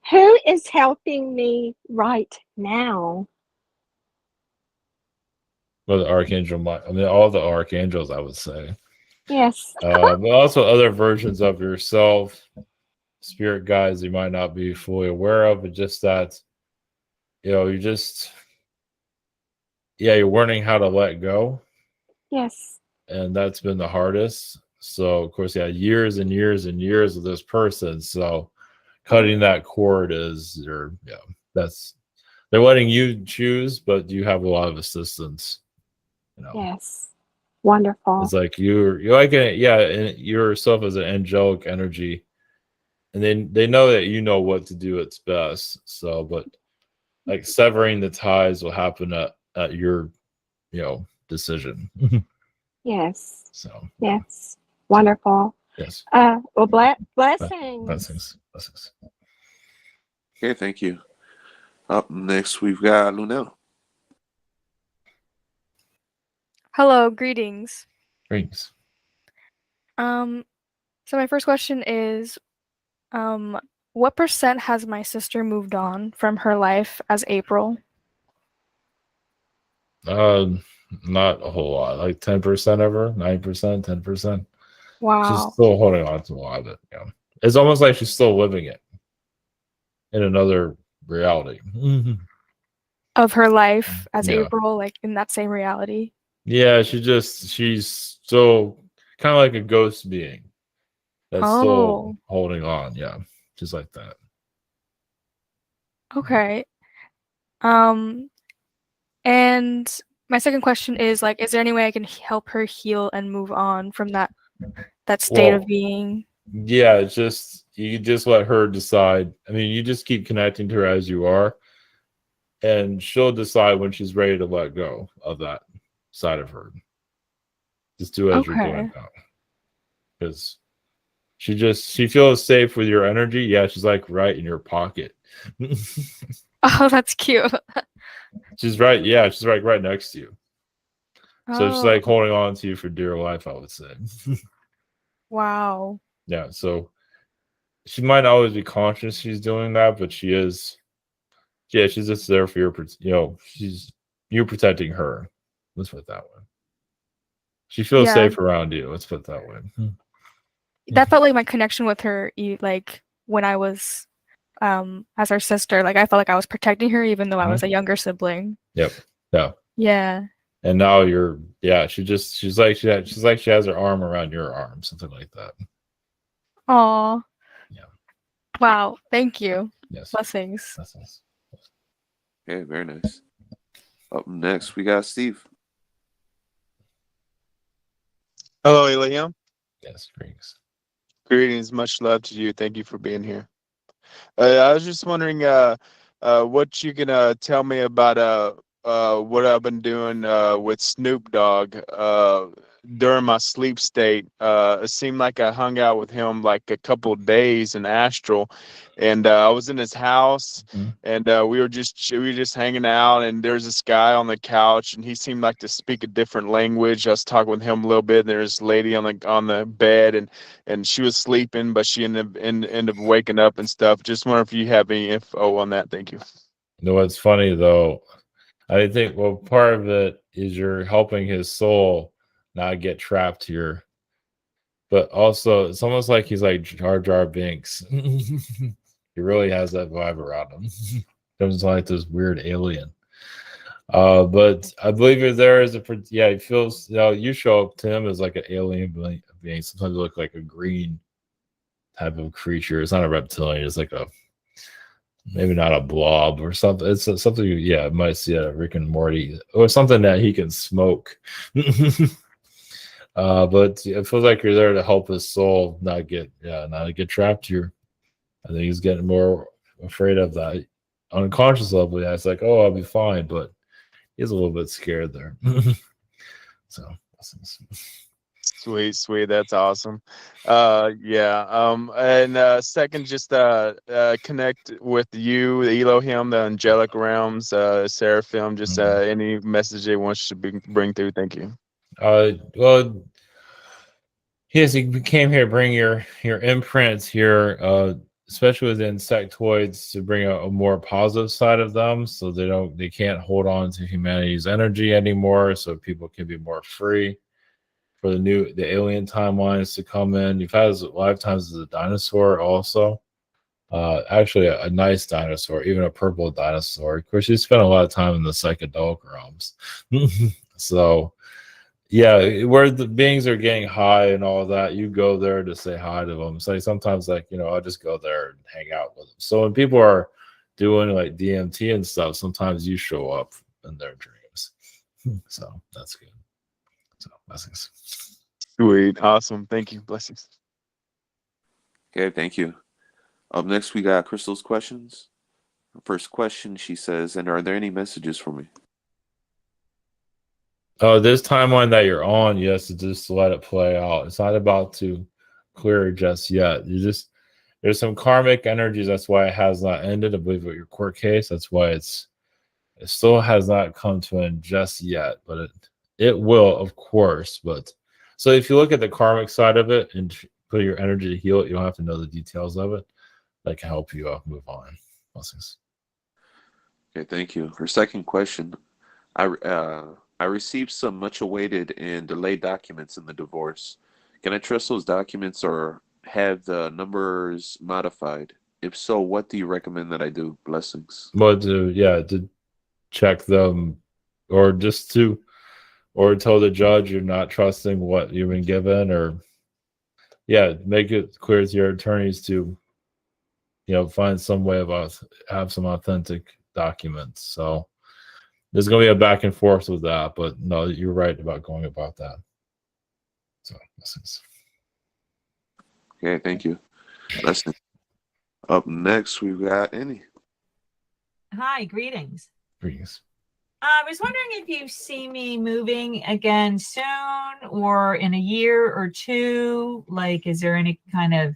Who is helping me right now? Well, the Archangel, I mean, all the archangels, I would say. Yes. But also other versions of yourself, spirit guides you might not be fully aware of, but just that, you're just, you're learning how to let go. Yes. And that's been the hardest. So, of course, years and years and years with this person. So, cutting that cord is they're letting you choose, but you have a lot of assistance. Yes. Wonderful. It's like you're like and yourself as an angelic energy, and then they know that you know what to do its best. So, but like severing the ties will happen at your decision. Yes. So Yes. Wonderful. yes. Well, blessings. Blessings. Okay, thank you. Up next, we've got Lunel. Hello, greetings. Greetings. So my first question is, what percent has my sister moved on from her life as April? Not a whole lot, like 10% of her, 9%, 10%. She's Wow. still holding on to a lot of it. Yeah. It's almost like she's still living it in another reality. Of her life as Yeah. April, like in that same reality. Yeah, she's still kind of like a ghost being that's still Oh, holding on. Yeah, just like that. okay. And my second question is like, is there any way I can help her heal and move on from that state of Well, being? yeah, it's just you just let her decide. I mean, you just keep connecting to her as you are, and she'll decide when she's ready to let go of that side of her. Just do as you're Okay. doing now, because she feels safe with your energy. Yeah, she's like right in your pocket. Oh, that's cute. She's right. Yeah, she's like right next to you. So she's like Oh, holding on to you for dear life, I would say. wow. Yeah. So she might not always be conscious she's doing that, but she is. Yeah, she's just there for your. She's you protecting her. Let's put it that way. She feels Yeah. safe around you. Let's put it that way. That felt like my connection with her, like when I was as her sister. Like I felt like I was protecting her even though I was a younger sibling. Yep. Yeah. Yeah. And now you're. Yeah. She's like she has her arm around your arm, something like that. Aw. Yeah. Wow. Thank you. Yes. Blessings. That's nice. Okay, very nice. Up next, we got Steve. Hello, Elohim. Yes, greetings. Greetings. Much love to you. Thank you for being here. I was just wondering what you can tell me about what I've been doing with Snoop Dogg during my sleep state. It seemed like I hung out with him like a couple of days in Astral, and I was in his house, and we were just hanging out, and there's this guy on the couch, and he seemed like to speak a different language. I was talking with him a little bit, and there's a lady on the bed, and she was sleeping, but she ended up waking up and stuff. Just wonder if you have any info on that. Thank you. You know what's funny though? I think part of it is you're helping his soul not get trapped here. But also it's almost like he's like Jar Jar Binks. He really has that vibe around him. Comes like this weird alien. But I believe you're there as he feels you show up to him as like an alien being. Sometimes you look like a green type of creature. It's not a reptilian, it's like maybe not a blob or something. It's something it might see a Rick and Morty or something that he can smoke. But it feels like you're there to help his soul not get trapped here. I think he's getting more afraid of that unconscious level. Yeah, it's like, oh, I'll be fine, but he's a little bit scared there. So Sweet, that's awesome. And second, just connect with you, the Elohim, the angelic realms, seraphim, just any message they want you to bring through. Thank you. Well, yes, you came here to bring your imprints here, especially with insectoids, to bring a more positive side of them, so they can't hold on to humanity's energy anymore, so people can be more free for the alien timelines to come in. You've had lifetimes as a dinosaur also. Actually a nice dinosaur, even a purple dinosaur. Of course, you spent a lot of time in the psychedelic realms. So yeah, where the beings are getting high and all of that, you go there to say hi to them. So sometimes I'll just go there and hang out with them. So when people are doing like DMT and stuff, sometimes you show up in their dreams. So that's good. So blessings. Sweet, awesome. Thank you. Blessings. Okay, thank you. Up next, we got Crystal's questions. First question, she says, and are there any messages for me? Oh, this timeline that you're on, yes, just let it play out. It's not about to clear just yet. There's some karmic energies. That's why it has not ended. I believe with your court case. That's why it still has not come to an end just yet, but it will, of course. But so if you look at the karmic side of it and put your energy to heal it, you don't have to know the details of it. That can help you move on. Blessings. Okay, thank you. Her second question, I received some much awaited and delayed documents in the divorce. Can I trust those documents or have the numbers modified? If so, what do you recommend that I do? Blessings. Well, to check them, or tell the judge you're not trusting what you've been given, or make it clear to your attorneys to find some way of have some authentic documents. So there's going to be a back and forth with that, but no, you're right about going about that. So blessings. Okay, thank you. Blessings. Up next, we've got Annie. Hi, greetings. Greetings. I was wondering if you see me moving again soon or in a year or two. Like, is there any kind of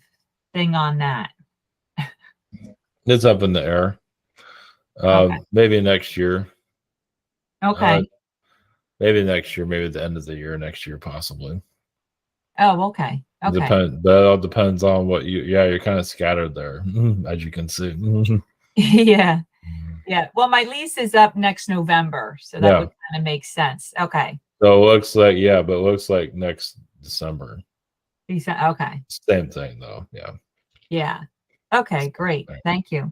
thing on that? It's up in the air. Okay. Maybe next year. Okay. Maybe next year, maybe at the end of the year, next year, possibly. Oh, okay. Okay. That all depends on what you're kind of scattered there, as you can see. Yeah. Yeah. Well, my lease is up next November, so that would kind of make sense. Okay. So it looks like next December. Okay. Same thing though. Yeah. Yeah. Okay, great. Thank you.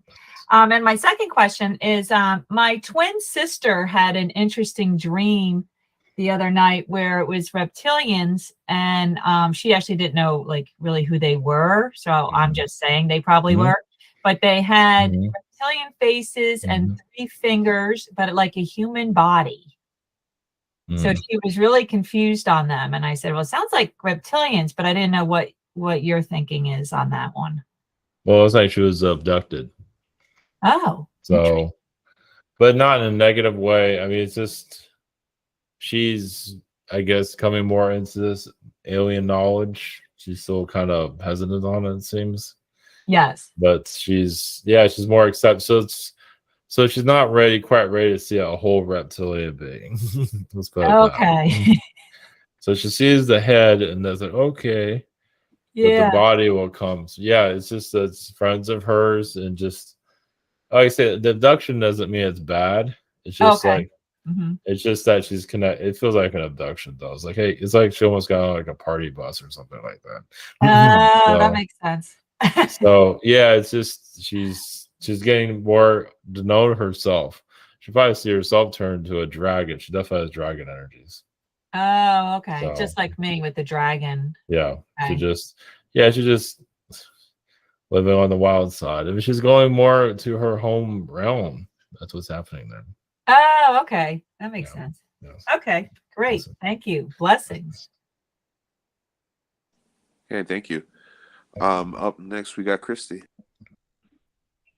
And my second question is, my twin sister had an interesting dream the other night where it was reptilians, and she actually didn't know like really who they were. So I'm just saying they probably were, but they had reptilian faces and 3 fingers, but like a human body. So she was really confused on them. And I said, well, it sounds like reptilians, but I didn't know what your thinking is on that one. Well, it's like she was abducted. Oh. So, but not in a negative way. I mean, it's just she's, I guess, coming more into this alien knowledge. She's still kind of hesitant on it seems. Yes. But she's more accepted. So she's not quite ready to see a whole reptilian being. Let's put it okay. So she sees the head and there's like, okay. Yeah. But the body will come. So it's just that it's friends of hers, and just like I said, the abduction doesn't mean it's bad. It's just it's just that she's connected. It feels like an abduction though. It's like, hey, it's like she almost got on like a party bus or something like that. That makes sense. So it's just she's getting more to know herself. She probably see herself turn into a dragon. She definitely has dragon energies. Oh, okay. So, just like me with the dragon. Yeah. Okay. She just living on the wild side. I mean, she's going more to her home realm. That's what's happening there. Oh, okay. That makes sense. Yes. Okay, great. Thank you. Blessings. Okay, thank you. Up next, we got Christy.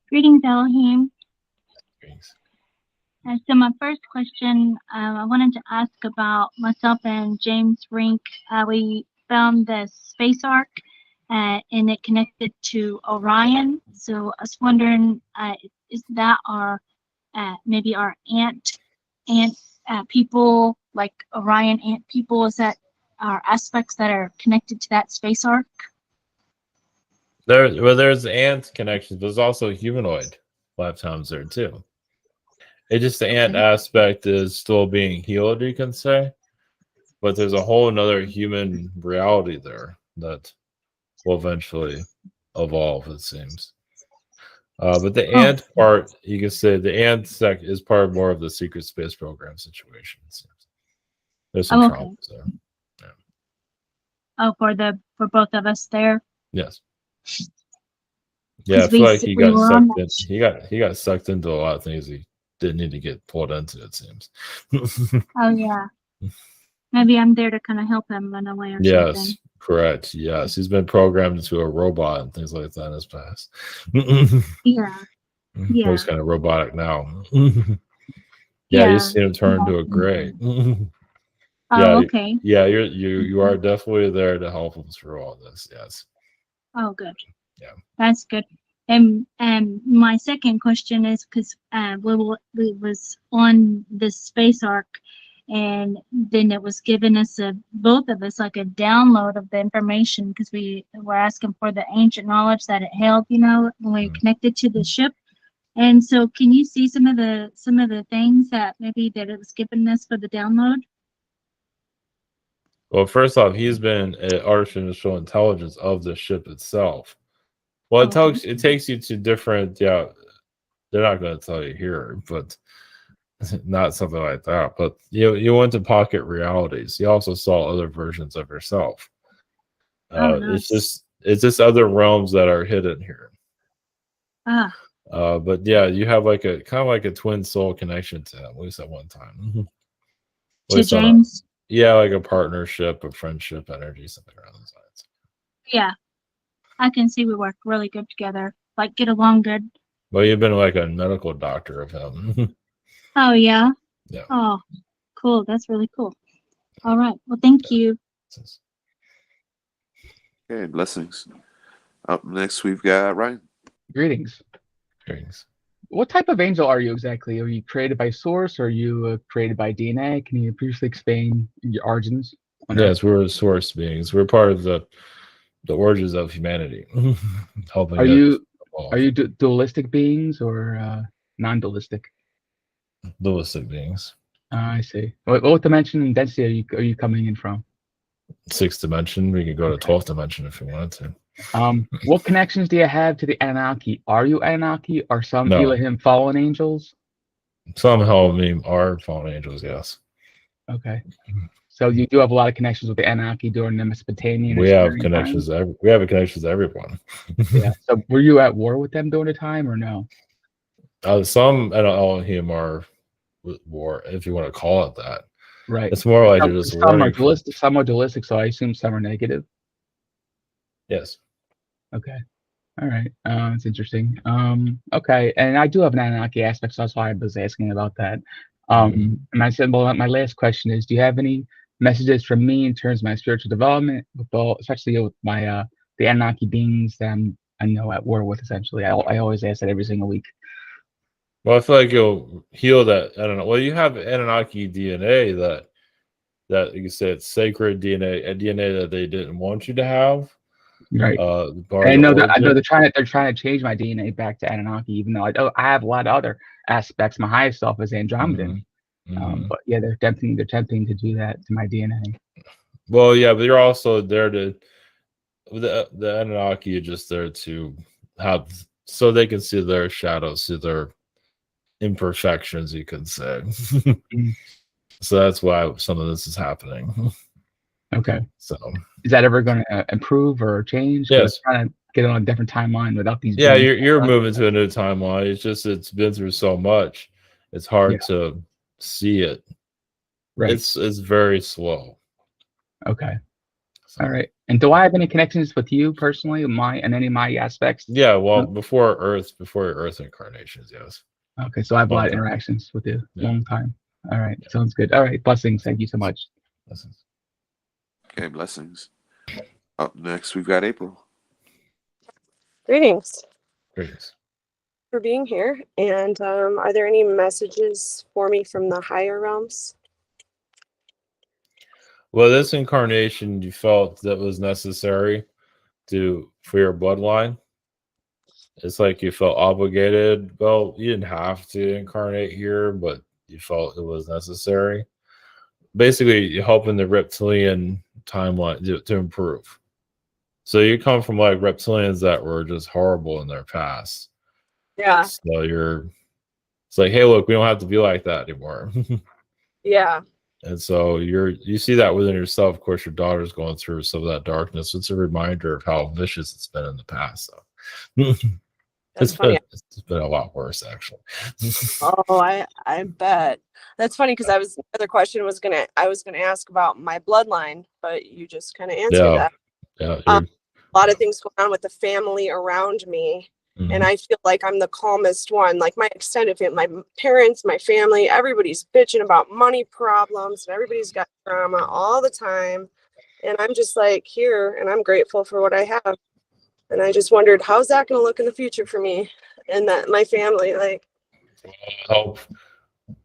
Greetings, Elohim. Greetings. So my first question, I wanted to ask about myself and James Rink. We found the space ark, and it connected to Orion. So I was wondering, is that our maybe our ant people, like Orion ant people? Is that our aspects that are connected to that space ark? There's ant connections, but there's also humanoid lifetimes there too. It's just the ant aspect is still being healed, you can say, but there's a whole another human reality there that will eventually evolve, it seems. But the ant part, you can say the ant sect is part more of the secret space program situation. There's some problems there. Oh, for both of us there. Yes. Yeah, I feel like he got sucked in. He got sucked into a lot of things he didn't need to get pulled into, it seems. Oh yeah. Maybe I'm there to kind of help him run away or something. Yes, correct. Yes, he's been programmed into a robot and things like that in his past. Yeah. He's kind of robotic now. You see him turn into a gray. Oh, okay. Yeah, you are definitely there to help them through all this. Yes. Oh, good. Yeah. That's good. And my second question is because we was on the space arc, and then it was giving us both of us like a download of the information because we were asking for the ancient knowledge that it held, when we connected to the ship. And so, can you see some of the things that maybe that it was giving us for the download? Well, first off, he's been an artificial intelligence of the ship itself. Well, it takes you to different. Yeah, they're not going to tell you here, but not something like that. But you went to pocket realities. You also saw other versions of yourself. Nice. It's just other realms that are hidden here. Ah. But yeah, you have like a kind of like a twin soul connection to him, at least at one time. To James? Yeah, like a partnership, a friendship energy, something around those lines. Yeah. I can see we work really good together. Like get along good. Well, you've been like a medical doctor of him. Oh yeah. Yeah. Oh, cool. That's really cool. All right. Well, thank you. Okay, blessings. Up next, we've got Ryan. Greetings. Greetings. What type of angel are you exactly? Are you created by source or are you created by DNA? Can you briefly explain your origins? Yes, we're source beings. We're part of the origins of humanity. Helping Are it you evolve. dualistic beings or non-dualistic? Dualistic beings. I see. What dimension and density are you coming in from? 6th dimension. We could go to 12th dimension if you wanted to. What connections do you have to the Anunnaki? Are you Anunnaki or some No. Elohim fallen angels? Some Elohim are fallen angels, yes. Okay. So you do have a lot of connections with the Anunnaki during the Mesopotamian. We have Sumerian connections. times? We have connections to everyone. Yeah. So were you at war with them during the time or no? Some Elohim are war, if you want to call it that. Right. It's more like some, they're just some are learning. dualistic. Some are dualistic. So I assume some are negative. Yes. Okay. All right. It's interesting. Okay. And I do have an Anunnaki aspect, so that's why I was asking about that. And I said, well, my last question is, do you have any messages from me in terms of my spiritual development, especially with my the Anunnaki beings that I know at war with? Essentially, I always ask that every single week. Well, I feel like you'll heal that. I don't know. Well, you have Anunnaki DNA that you said it's sacred DNA, a DNA that they didn't want you to have. Right. I know they're trying to change my DNA back to Anunnaki, even though I have a lot of other aspects. My highest self is Andromedan. But yeah, they're attempting to do that to my DNA. Well, yeah, but you're also there to the Anunnaki are just there to have so they can see their shadows, see their imperfections, you could say. So that's why some of this is happening. Okay. So is that ever going to improve or change? Yes. Trying to get on a different timeline without these. Yeah, you're moving to a new timeline. It's been through so much. It's hard to see it. Right. It's very slow. Okay. All right. And do I have any connections with you personally, any of my aspects? Yeah. Well, before your Earth incarnations, yes. Okay. So I have a lot of interactions with you. Long time. All right. Sounds good. All right. Blessings. Thank you so much. Blessings. Okay, blessings. Up next, we've got April. Greetings. Greetings. For being here. And are there any messages for me from the higher realms? Well, this incarnation, you felt that was necessary for your bloodline. It's like you felt obligated. Well, you didn't have to incarnate here, but you felt it was necessary. Basically, you're helping the reptilian timeline to improve. So you come from like reptilians that were just horrible in their past. Yeah. So it's like, hey, look, we don't have to be like that anymore. Yeah. And so you see that within yourself. Of course, your daughter's going through some of that darkness. It's a reminder of how vicious it's been in the past. So it's been a lot worse, actually. Oh, I bet. That's funny because the other question I was gonna ask about my bloodline, but you just kind of answered that. Yeah. A lot of things going on with the family around me, And I feel like I'm the calmest one. Like my extended family, my parents, my family, everybody's bitching about money problems and everybody's got drama all the time. And I'm just like here and I'm grateful for what I have. And I just wondered, how's that going to look in the future for me and that my family? Like, Hope.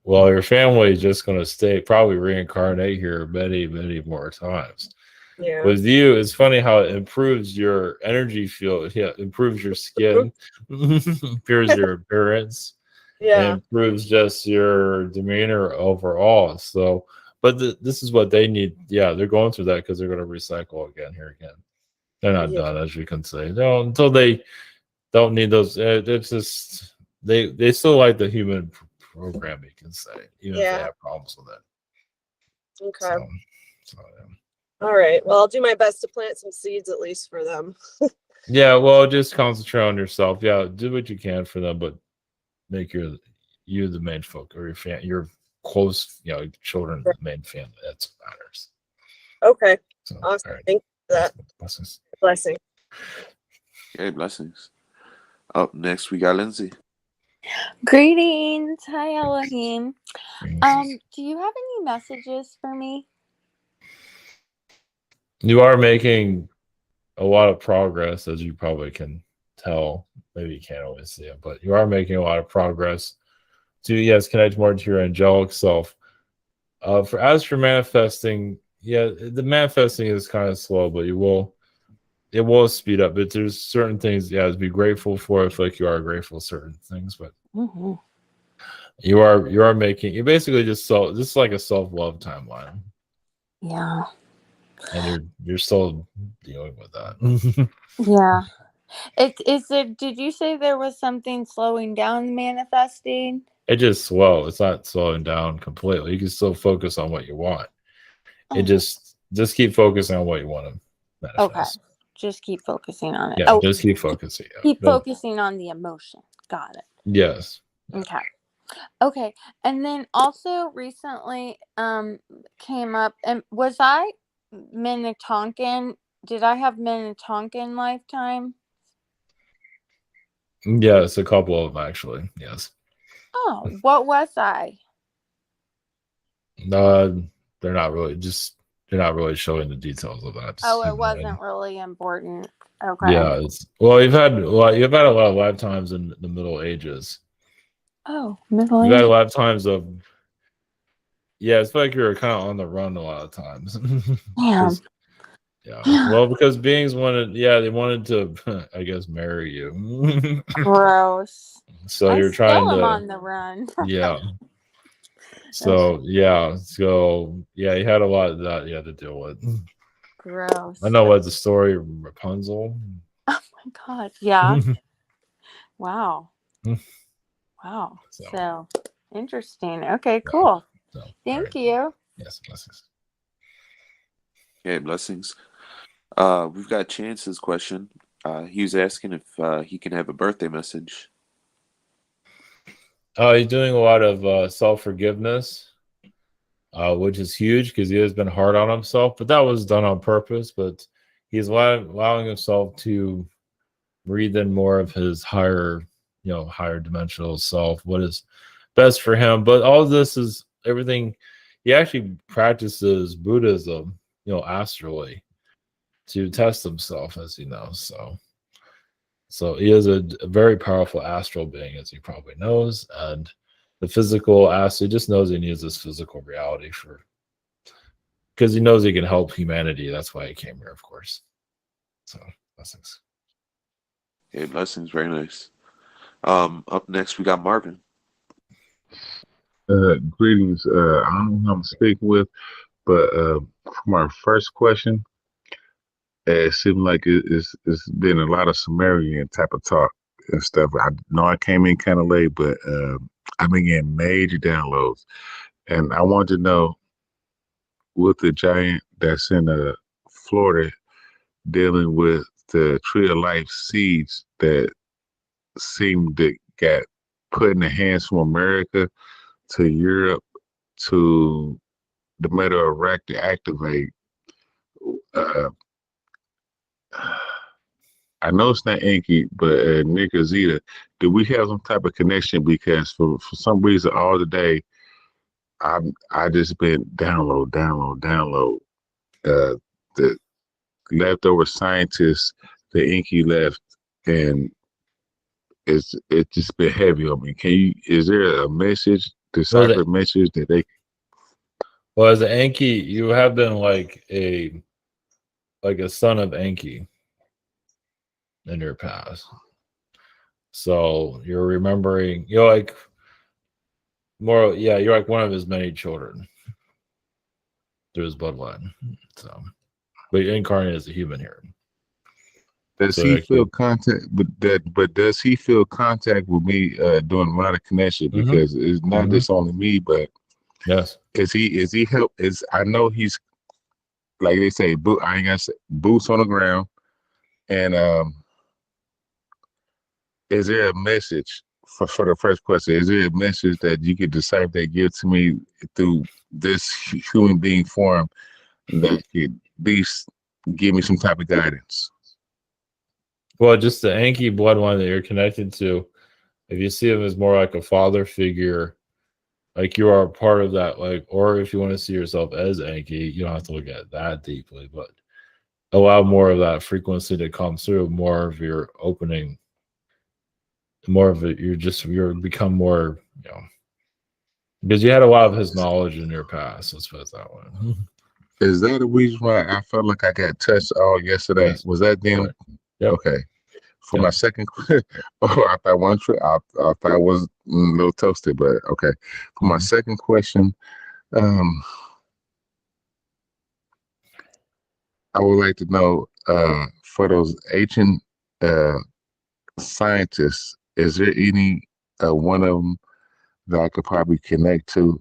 Well, your family is just going to stay, probably reincarnate here many, many more times. yeah. With you, it's funny how it improves your energy field. Yeah, improves your skin, improves your appearance, Yeah. and improves just your demeanor overall. So, but this is what they need. Yeah, they're going through that because they're going to recycle again here again. They're not done, as you can say. No, until they don't need those. It's just they still like the human program. You can say, even if they have problems with it. Okay. So, All right. Well, I'll do my best to plant some seeds at least for them. yeah, well, just concentrate on yourself. Yeah, do what you can for them, but make you the main focus, or your close, children the main family. That's what matters. Okay. So, awesome. right. Thank you for that. Blessings. Blessing. Okay, blessings. Up next, we got Lindsay. Greetings. Hi, Elohim. Do you have any messages for me? You are making a lot of progress, as you probably can tell. Maybe you can't always see it, but you are making a lot of progress to, connect more to your angelic self. As for manifesting, the manifesting is kind of slow, but it will speed up. But there's certain things, to be grateful for. I feel like you are grateful for certain things, but you are making, you basically this is like a self-love timeline. Yeah. And you're still dealing with that. Yeah. Did you say there was something slowing down manifesting? It's just slow. It's not slowing down completely. You can still focus on what you want. It just keep focusing on what you want to manifest. Okay. Just keep focusing on it. Yeah, just keep focusing. Yeah. Keep focusing on the emotion. Got it. Yes. Okay. Okay. And then also recently came up, and was I Minnetonkan? Did I have Minnetonkan lifetime? Yes, a couple of them actually. Yes. Oh, what was I? They're not really showing the details of that. Oh, it wasn't really important. Okay. Yeah, you've had a lot of lifetimes in the Middle Ages. Oh, Middle You've had Ages. lifetimes of it's like you're kind of on the run a lot of times. Yeah. Well, because beings wanted to, I guess, marry you. Gross. So you're still trying am to, on the run. yeah. So you had a lot of that you had to deal with. Gross. I know what the story of Rapunzel. Oh my god. Yeah. Wow. Wow. So interesting. Okay, cool. Thank you. Yes, blessings. Okay, blessings. We've got Chance's question. He was asking if he can have a birthday message. He's doing a lot of self-forgiveness, which is huge because he has been hard on himself, but that was done on purpose. But he's allowing himself to breathe in more of his higher dimensional self, what is best for him. But all this is everything. He actually practices Buddhism, astrally to test himself, as he knows. So he is a very powerful astral being, as he probably knows, and the physical astral, he just knows he needs this physical reality because he knows he can help humanity. That's why he came here, of course. So blessings. Okay, blessings. Very nice. Up next, we got Marvin. Greetings. I don't know who I'm speaking with, but for my first question, it seemed like it's been a lot of Sumerian type of talk and stuff. I know I came in kind of late, but I've been getting major downloads, and I wanted to know with the giant that's in Florida dealing with the Tree of Life seeds that seem to get put in the hands from America to Europe to the Middle of Iraq to activate. I know it's not Inky, but Nick or Zeta, do we have some type of connection? Because for some reason, all the day, I just been download. The leftover scientists, the Inky left, and it's just been heavy on me. Is there a message, deciphered message that they? Well, as an Enki, you have been like a son of Enki in your past. So you're remembering, you're like you're like one of his many children through his bloodline. So, but you're incarnated as a human here. Does he feel contact? But does he feel contact with me doing a lot of connection? Because it's not just only me, but yes. Is he help? I know he's like they say, I ain't gonna say boots on the ground. And is there a message for the first question? Is there a message that you could decipher that give to me through this human being form that could at least give me some type of guidance? Well, just the Enki bloodline that you're connected to, if you see him as more like a father figure, like you are a part of that, like, or if you want to see yourself as Enki, you don't have to look at it that deeply, but allow more of that frequency to come through, more of your opening, more of it. You're become more, because you had a lot of his knowledge in your past. Let's put it that way. Is that the reason why I felt like I got touched all yesterday? Yes. Was that them? Yep. Okay. For my second, I thought I thought I was a little toasted, but okay. For my second question, I would like to know for those ancient scientists, is there any one of them that I could probably connect to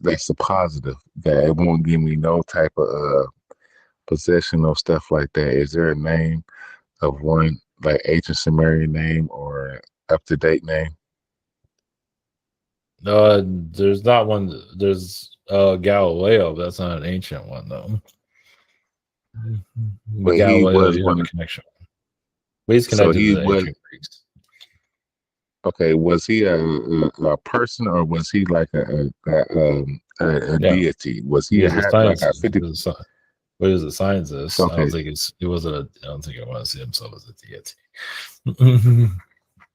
that's a positive, that it won't give me no type of possession or stuff like that? Is there a name of one, like ancient Sumerian name or up-to-date name? There's not one. There's Galileo, but that's not an ancient one though. But Galileo, he was one connection. But he's connected to the ancient Greeks. Okay, was he a person, or was he like a deity? Was he a scientist? 50? What is a scientist? Okay. I don't think it wasn't. I don't think I want to see himself as a deity.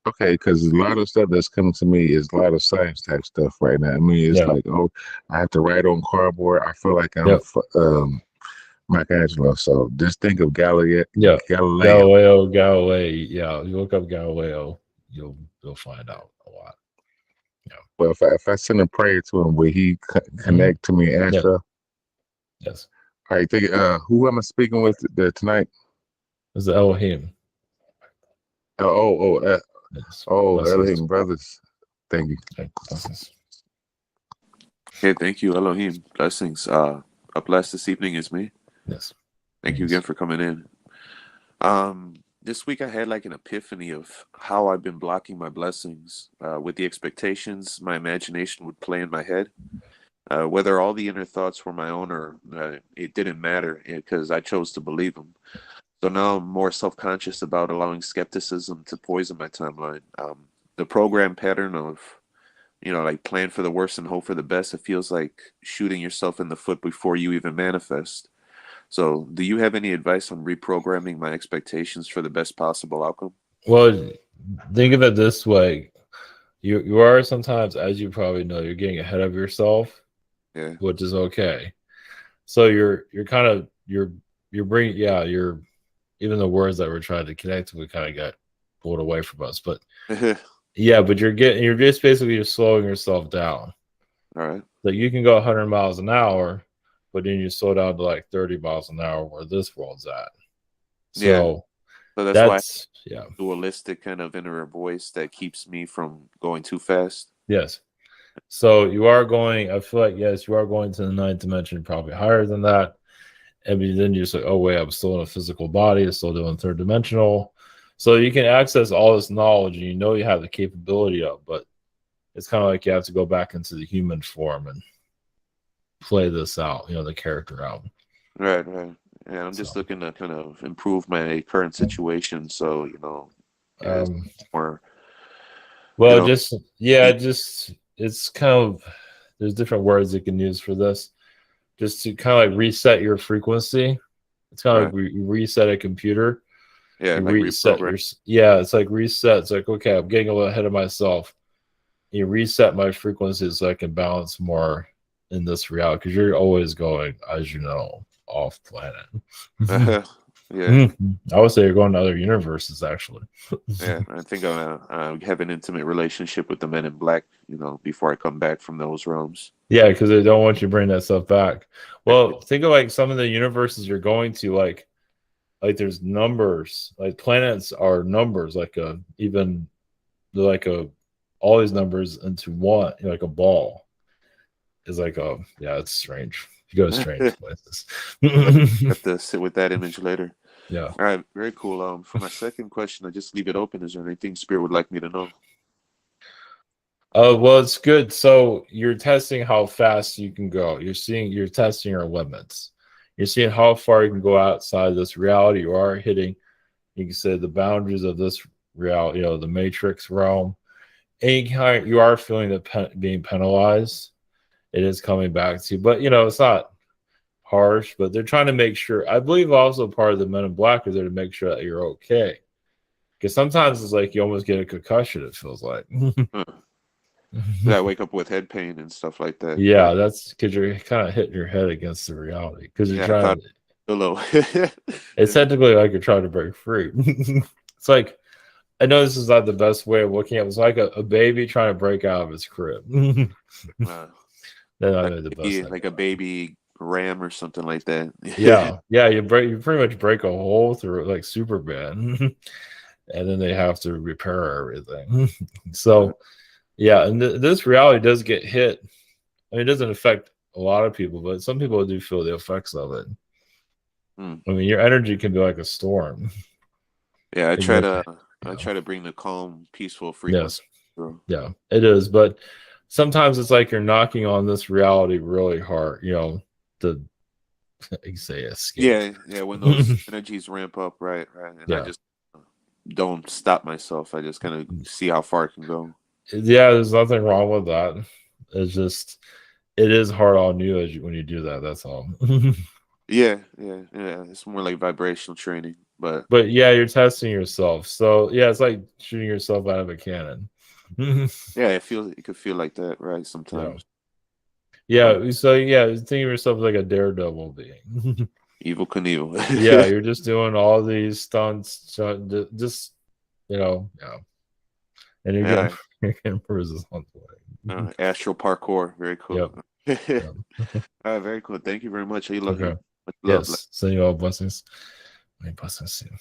Okay, because a lot of stuff that's coming to me is a lot of science type stuff right now. I mean, it's like, I have to write on cardboard. I feel like I'm Michelangelo. So just think of Galileo. Galileo. Yeah, you look up Galileo, you'll find out a lot. Yeah. Well, if I send a prayer to him, will he connect to me, Astral? Yes. All right. Who am I speaking with tonight? It's the Elohim. Elohim brothers. Thank you. Okay, thank you, Elohim. Blessings. Up last this evening is me. Yes. Thank you again for coming in. This week I had like an epiphany of how I've been blocking my blessings with the expectations my imagination would play in my head. Whether all the inner thoughts were my own or it didn't matter because I chose to believe them. So now I'm more self-conscious about allowing skepticism to poison my timeline. The program pattern of, like plan for the worst and hope for the best, it feels like shooting yourself in the foot before you even manifest. So do you have any advice on reprogramming my expectations for the best possible outcome? Well, think of it this way. You are sometimes, as you probably know, you're getting ahead of yourself, which is okay. So you're bringing, even the words that we're trying to connect to, we kind of got pulled away from us. But but you're just basically slowing yourself down. All right. So you can go 100 miles an hour, but then you slow down to like 30 miles an hour where this world's at. So that's why dualistic kind of inner voice that keeps me from going too fast. Yes. So you are going, I feel like, yes, you are going to the 9th dimension, probably higher than that. And then you're just like, oh, wait, I'm still in a physical body. I'm still doing 3rd dimensional. So you can access all this knowledge and you have the capability of, but it's kind of like you have to go back into the human form and play this out, the character out. Right. And I'm just looking to kind of improve my current situation. So, you know, it's more, well, you know, just it's kind of, there's different words you can use for this. Just to kind of like reset your frequency. It's kind of like you reset a computer. yeah, You like reset reprogram. it's like reset. It's like, okay, I'm getting a little ahead of myself. You reset my frequency so I can balance more in this reality, because you're always going, as you know, off planet. Yeah. I would say you're going to other universes, actually. Yeah, I think I have an intimate relationship with the Men in Black, you know, before I come back from those realms. Yeah, because they don't want you to bring that stuff back. Well, think of like some of the universes you're going to, like there's numbers, like planets are numbers, like even like all these numbers into one, like a ball is like it's strange. You go to strange places. Have to sit with that image later. Yeah. All right, very cool. For my second question, I just leave it open. Is there anything Spirit would like me to know? Well, it's good. So you're testing how fast you can go. You're testing your limits. You're seeing how far you can go outside this reality. You are hitting, you can say, the boundaries of this reality, you know, the matrix realm. And you are feeling that being penalized. It is coming back to you, but you know, it's not harsh, but they're trying to make sure. I believe also part of the Men in Black is there to make sure that you're okay. Because sometimes it's like you almost get a concussion, it feels like. I wake up with head pain and stuff like that. Yeah, that's because you're kind of hitting your head against the reality. Because you're trying to. Hello. It's technically like you're trying to break free. It's like, I know this is not the best way of looking at it. It's like a baby trying to break out of his crib. Like a baby ram or something like that. Yeah, you pretty much break a hole through it like Superman. And then they have to repair everything. So yeah, and this reality does get hit. I mean, it doesn't affect a lot of people, but some people do feel the effects of it. I mean, your energy can be like a storm. Yeah, I try to bring the calm, peaceful frequency. Yes. Yeah, it is. But sometimes it's like you're knocking on this reality really hard, you know, to you say escape. Yeah, when those energies ramp up, right. And I just don't stop myself. I just kind of see how far it can go. Yeah, there's nothing wrong with that. It's just, it is hard on you when you do that. That's all. Yeah. It's more like vibrational training, but yeah, you're testing yourself. So yeah, it's like shooting yourself out of a cannon. Yeah, it could feel like that, right? Sometimes. Yeah. So yeah, think of yourself like a daredevil being. Evil Knievel. Yeah, you're just doing all these stunts, just and you're getting bruises on the way. Astral parkour, very cool. Yep. All right, very cool. Thank you very much. I love you. Much love. Yes, send you all blessings. May blessings to you.